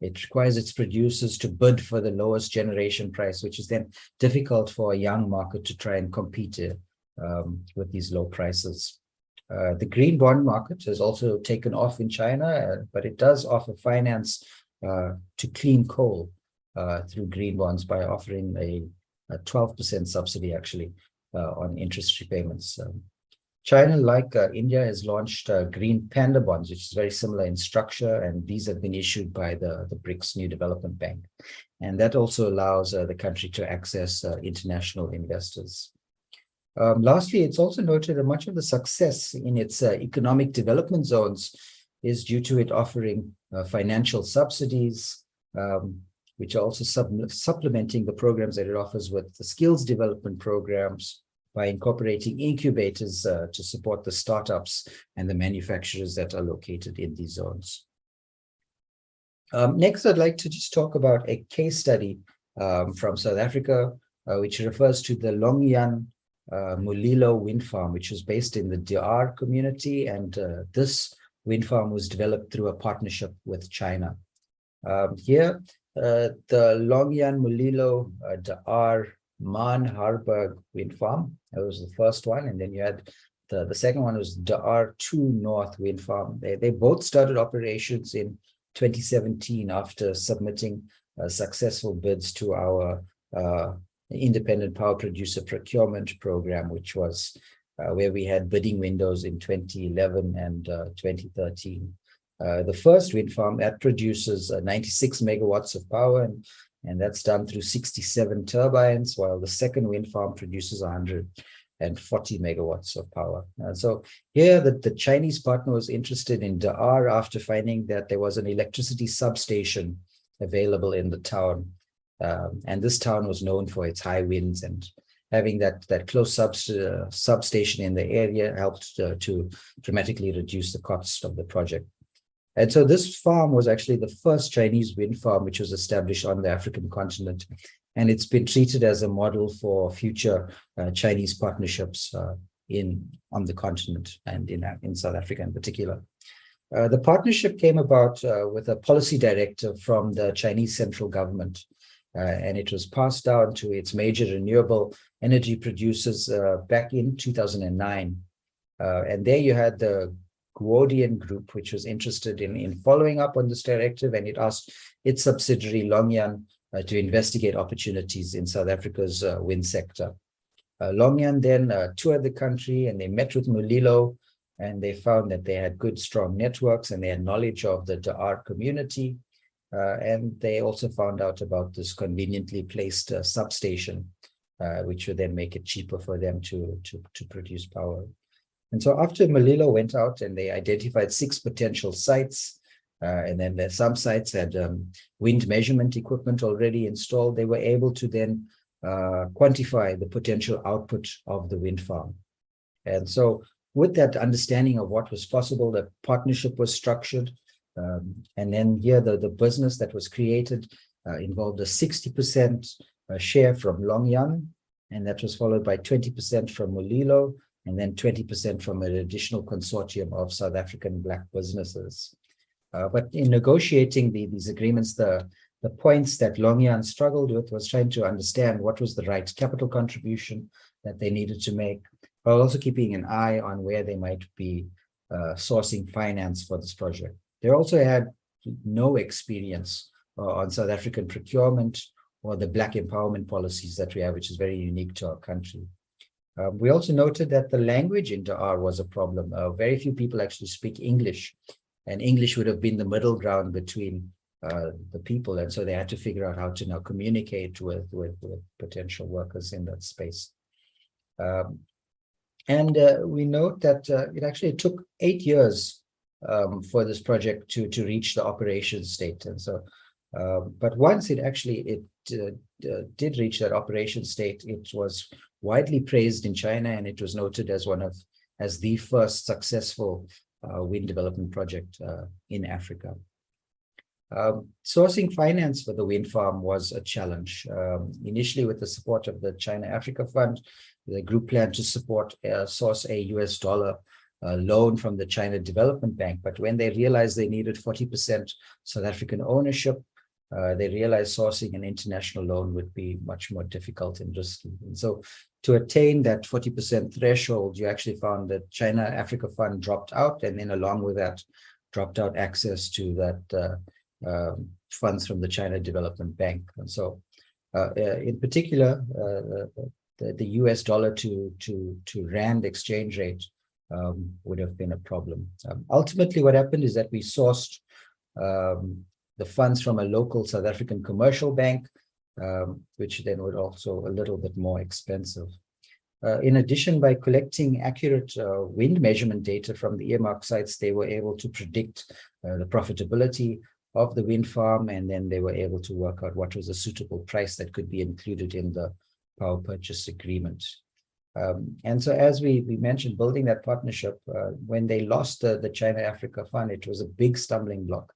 it requires its producers to bid for the lowest generation price, which is then difficult for a young market to try and compete with these low prices. The green bond market has also taken off in China, but it does offer finance to clean coal through green bonds by offering a 12% subsidy actually on interest repayments. China, like India, has launched green panda bonds, which is very similar in structure, and these have been issued by the BRICS New Development Bank. And that also allows the country to access international investors. Lastly, it's also noted that much of the success in its economic development zones is due to it offering financial subsidies, which are also supplementing the programs that it offers with the skills development programs by incorporating incubators to support the startups and the manufacturers that are located in these zones. Next, I'd like to just talk about a case study from South Africa, which refers to the Longyan Mulilo wind farm, which is based in the DR community. And this wind farm was developed through a partnership with China. Here, the Longyan Mulilo DR Man Harburg wind farm, that was the first one. And then you had the second one was DR2 North wind farm. They both started operations in 2017 after submitting successful bids to our independent power producer procurement program, which was where we had bidding windows in 2011 and 2013. The first wind farm that produces 96 megawatts of power, and that's done through 67 turbines, while the second wind farm produces 140 megawatts of power. So here the Chinese partner was interested in DR after finding that there was an electricity substation available in the town. And this town was known for its high winds, and having that close substation in the area helped to dramatically reduce the cost of the project. And so this farm was actually the first Chinese wind farm which was established on the African continent. And it's been treated as a model for future Chinese partnerships on the continent and in South Africa in particular. The partnership came about with a policy directive from the Chinese central government. And it was passed down to its major renewable energy producers back in 2009. And there you had the Guodian Group, which was interested in following up on this directive, and it asked its subsidiary Longyan to investigate opportunities in South Africa's wind sector. Longyan then toured the country, and they met with Mulilo, and they found that they had good, strong networks, and they had knowledge of the DR community. And they also found out about this conveniently placed substation, which would then make it cheaper for them to produce power. And so after Mulilo went out and they identified 6 potential sites, and then some sites had wind measurement equipment already installed, they were able to then quantify the potential output of the wind farm. And so with that understanding of what was possible, the partnership was structured. And then here the business that was created involved a 60% share from Longyan, and that was followed by 20% from Mulilo, and then 20% from an additional consortium of South African Black businesses. But in negotiating these agreements, the points that Longyan struggled with was trying to understand what was the right capital contribution that they needed to make, while also keeping an eye on where they might be sourcing finance for this project. They also had no experience on South African procurement or the Black empowerment policies that we have, which is very unique to our country. We also noted that the language in Dar was a problem. Very few people actually speak English, and English would have been the middle ground between the people, and so they had to figure out how to now communicate with potential workers in that space. We note that it took 8 years for this project to reach the operation state, and so but once it did reach that operation state, it was widely praised in China, and it was noted as the first successful wind development project in Africa. Sourcing finance for the wind farm was a challenge. Initially, with the support of the China Africa Fund, the group planned to source a US dollar loan from the China Development Bank. But when they realized they needed 40% South African ownership, they realized sourcing an international loan would be much more difficult and risky. And so to attain that 40% threshold, you actually found that China Africa Fund dropped out, and then along with that, dropped out access to that funds from the China Development Bank. And so in particular, the US dollar to Rand exchange rate would have been a problem. Ultimately, what happened is that we sourced the funds from a local South African commercial bank, which then was also a little bit more expensive. In addition, by collecting accurate wind measurement data from the earmark sites, they were able to predict the profitability of the wind farm, and then they were able to work out what was a suitable price that could be included in the power purchase agreement. And so, as we mentioned, building that partnership, when they lost the China Africa Fund, it was a big stumbling block.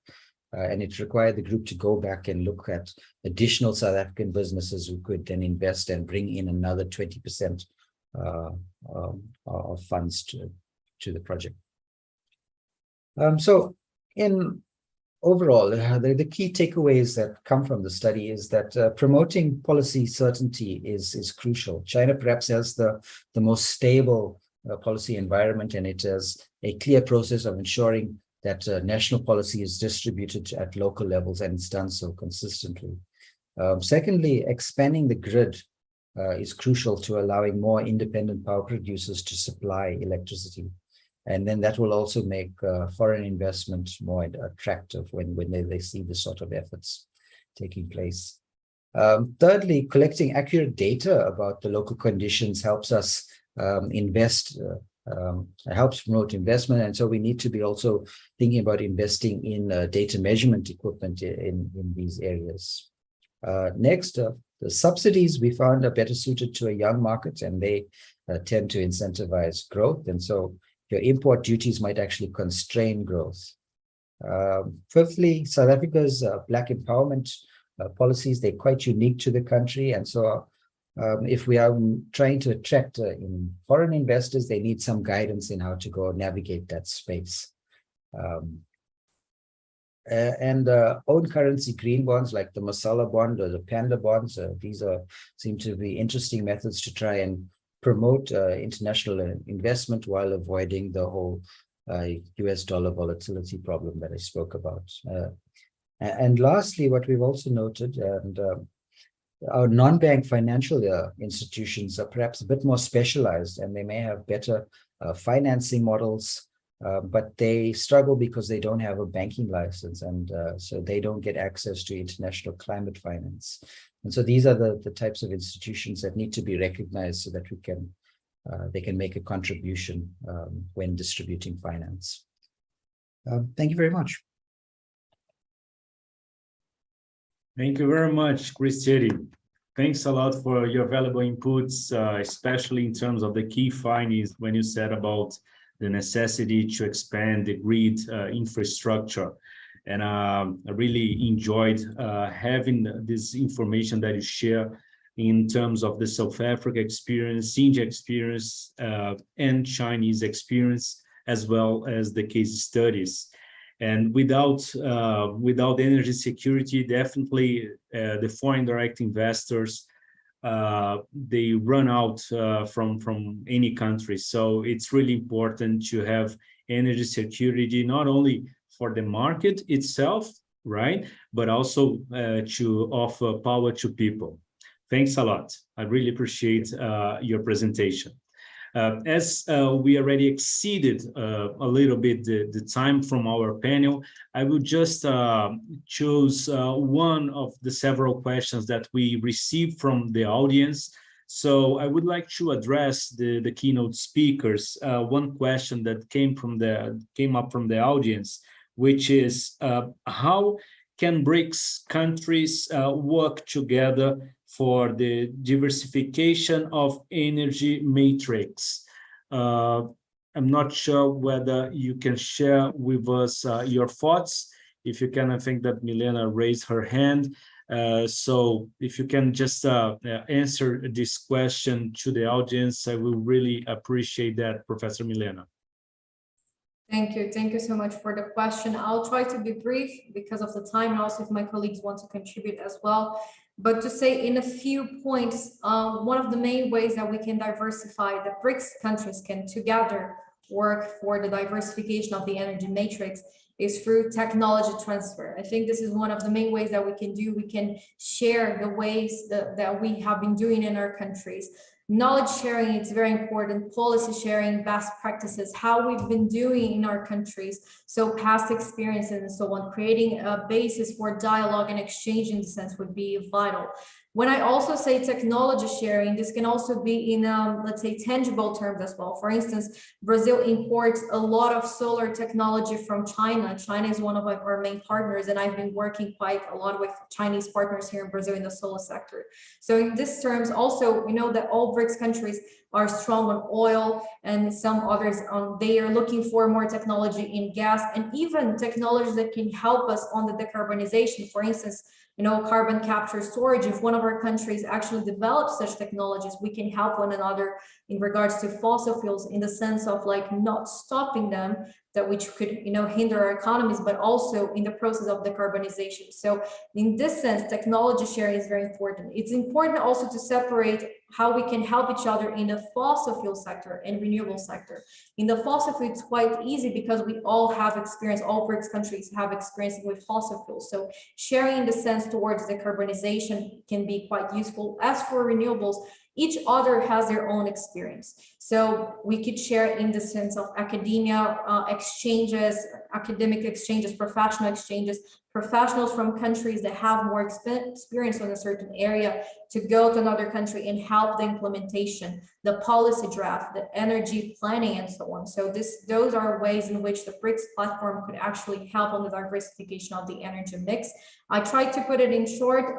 And it required the group to go back and look at additional South African businesses who could then invest and bring in another 20% of funds to the project. So in overall, the key takeaways that come from the study is that promoting policy certainty is crucial. China perhaps has the most stable policy environment, and it has a clear process of ensuring that national policy is distributed at local levels, and it's done so consistently. Secondly, expanding the grid is crucial to allowing more independent power producers to supply electricity. And then that will also make foreign investment more attractive when they see this sort of efforts taking place. Thirdly, collecting accurate data about the local conditions helps us helps promote investment. And so we need to be also thinking about investing in data measurement equipment in these areas. Next, the subsidies we found are better suited to a young market, and they tend to incentivize growth. And so your import duties might actually constrain growth. Fifthly, South Africa's Black empowerment policies, they're quite unique to the country. And so if we are trying to attract foreign investors, they need some guidance in how to go navigate that space. And own currency green bonds like the Masala bond or the Panda bonds, these seem to be interesting methods to try and promote international investment while avoiding the whole US dollar volatility problem that I spoke about. And lastly, what we've also noted, and our non-bank financial institutions are perhaps a bit more specialized, and they may have better financing models, but they struggle because they don't have a banking license, and so they don't get access to international climate finance. And so these are the types of institutions that need to be recognized so that they can make a contribution when distributing finance. Thank you very much. Thank you very much, Chetty. Thanks a lot for your valuable inputs, especially in terms of the key findings when you said about the necessity to expand the grid infrastructure. And I really enjoyed having this information that you share in terms of the South Africa experience, India experience, and Chinese experience, as well as the case studies. And without energy security, definitely the foreign direct investors, they run out from any country. So it's really important to have energy security, not only for the market itself, right, but also to offer power to people. Thanks a lot. I really appreciate your presentation. As we already exceeded a little bit the time from our panel, I will just choose one of the several questions that we received from the audience. So I would like to address the keynote speakers. One question that came up from the audience, which is how can BRICS countries work together for the diversification of energy matrix? I'm not sure whether you can share with us your thoughts. If you can, I think that Milena raised her hand. So if you can just answer this question to the audience, I will really appreciate that, Professor Milena. Thank you so much for the question. I'll try to be brief because of the time, and also if my colleagues want to contribute as well. But to say in a few points, one of the main ways that we can diversify, the BRICS countries can together work for the diversification of the energy matrix, is through technology transfer. I think this is one of the main ways that we can do. We can share the ways that we have been doing in our countries. Knowledge sharing, it's very important. Policy sharing, best practices, how we've been doing in our countries. So past experiences and so on, creating a basis for dialogue and exchange in the sense would be vital. When I also say technology sharing, this can also be in, let's say, tangible terms as well. For instance, Brazil imports a lot of solar technology from China. China is one of our main partners, and I've been working quite a lot with Chinese partners here in Brazil in the solar sector. So in these terms, also, we know that all BRICS countries are strong on oil, and some others, they are looking for more technology in gas, and even technologies that can help us on the decarbonization. For instance, carbon capture storage. If one of our countries actually develops such technologies, we can help one another in regards to fossil fuels, in the sense of like not stopping them, that which could hinder our economies, but also in the process of decarbonization. So in this sense, technology sharing is very important. It's important also to separate how we can help each other in the fossil fuel sector and renewable sector. In the fossil fuel, it's quite easy because we all have experience, all BRICS countries have experience with fossil fuels. So sharing in the sense towards decarbonization can be quite useful. As for renewables, each other has their own experience. So we could share in the sense of academia exchanges, academic exchanges, professional exchanges, professionals from countries that have more experience on a certain area to go to another country and help the implementation, the policy draft, the energy planning, and so on. So those are ways in which the BRICS platform could actually help on the diversification of the energy mix. I tried to put it in short.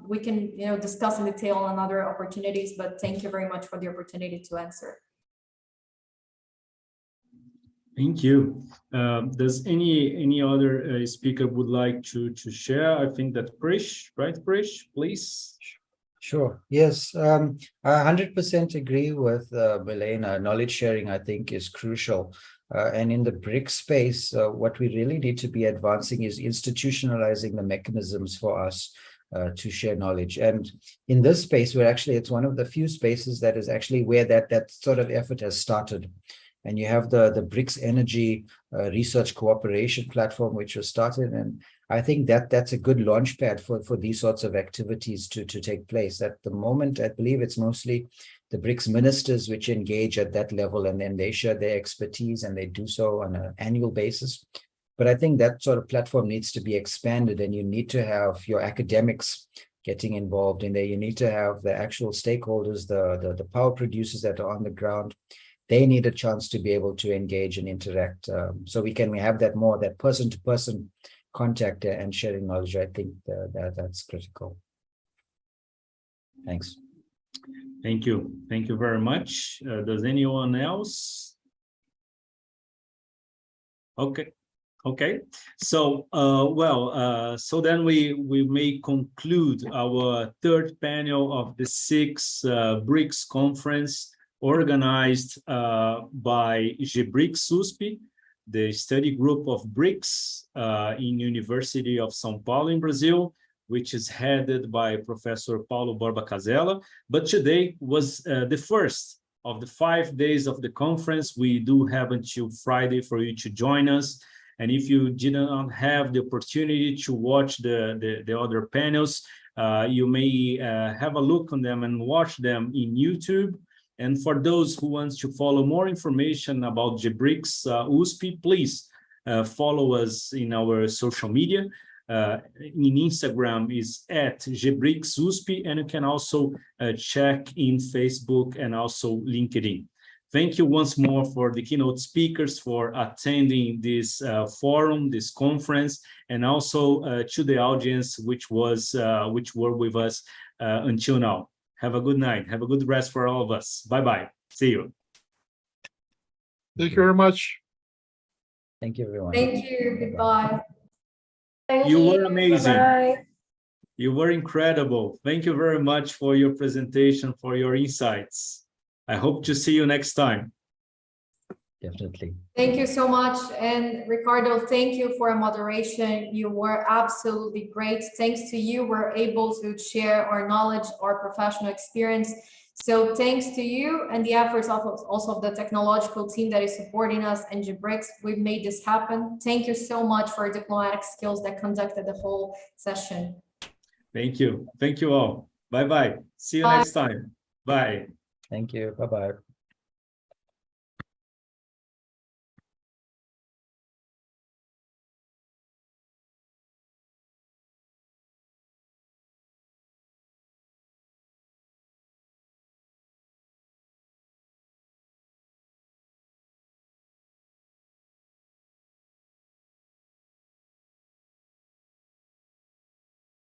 We can discuss in detail on other opportunities, but thank you very much for the opportunity to answer. Thank you. Does any other speaker would like to share? I think that Krish, right? Krish, please. Sure. Yes, I 100% agree with Milena. Knowledge sharing, I think, is crucial. And in the BRICS space, what we really need to be advancing is institutionalizing the mechanisms for us to share knowledge. And in this space, it's one of the few spaces that is actually where that sort of effort has started. And you have the BRICS Energy Research Cooperation Platform, which was started. And I think that's a good launch pad for these sorts of activities to take place. At the moment, I believe it's mostly the BRICS ministers which engage at that level, and then they share their expertise, and they do so on an annual basis. But I think that sort of platform needs to be expanded, and you need to have your academics getting involved in there. You need to have the actual stakeholders, the power producers that are on the ground. They need a chance to be able to engage and interact. So we have that person-to-person contact and sharing knowledge. I think that's critical. Thanks. Thank you. Thank you very much. Does anyone else? Okay. Okay, so so then we may conclude our third panel of the sixth BRICS conference organized by GEBRICS USP, the study group of BRICS in University of São Paulo in Brazil, which is headed by Professor Paulo Borba Casella. But today was the first of the 5 days of the conference. We do have until Friday for you to join us. And if you did not have the opportunity to watch the other panels, you may have a look on them and watch them in YouTube. And for those who want to follow more information about GEBRICS USP, please follow us in our social media. In Instagram is at GEBRICS USP, and you can also check in Facebook and also LinkedIn. Thank you once more for the keynote speakers for attending this forum, this conference, and also to the audience which were with us until now. Have a good night. Have a good rest for all of us. Bye-bye. See you. Thank you very much. Thank you, everyone. Thank you. Goodbye. Thank You were amazing. Bye-bye. You were incredible. Thank you very much for your presentation, for your insights. I hope to see you next time. Definitely. Thank you so much. And Ricardo, thank you for moderation. You were absolutely great. Thanks to you, we're able to share our knowledge, our professional experience. So thanks to you and the efforts of also of the technological team that is supporting us and GEBRICS, we've made this happen. Thank you so much for diplomatic skills that conducted the whole session. Thank you. Thank you all. Bye-bye. See you Bye. next time. Bye. Thank you. Bye-bye.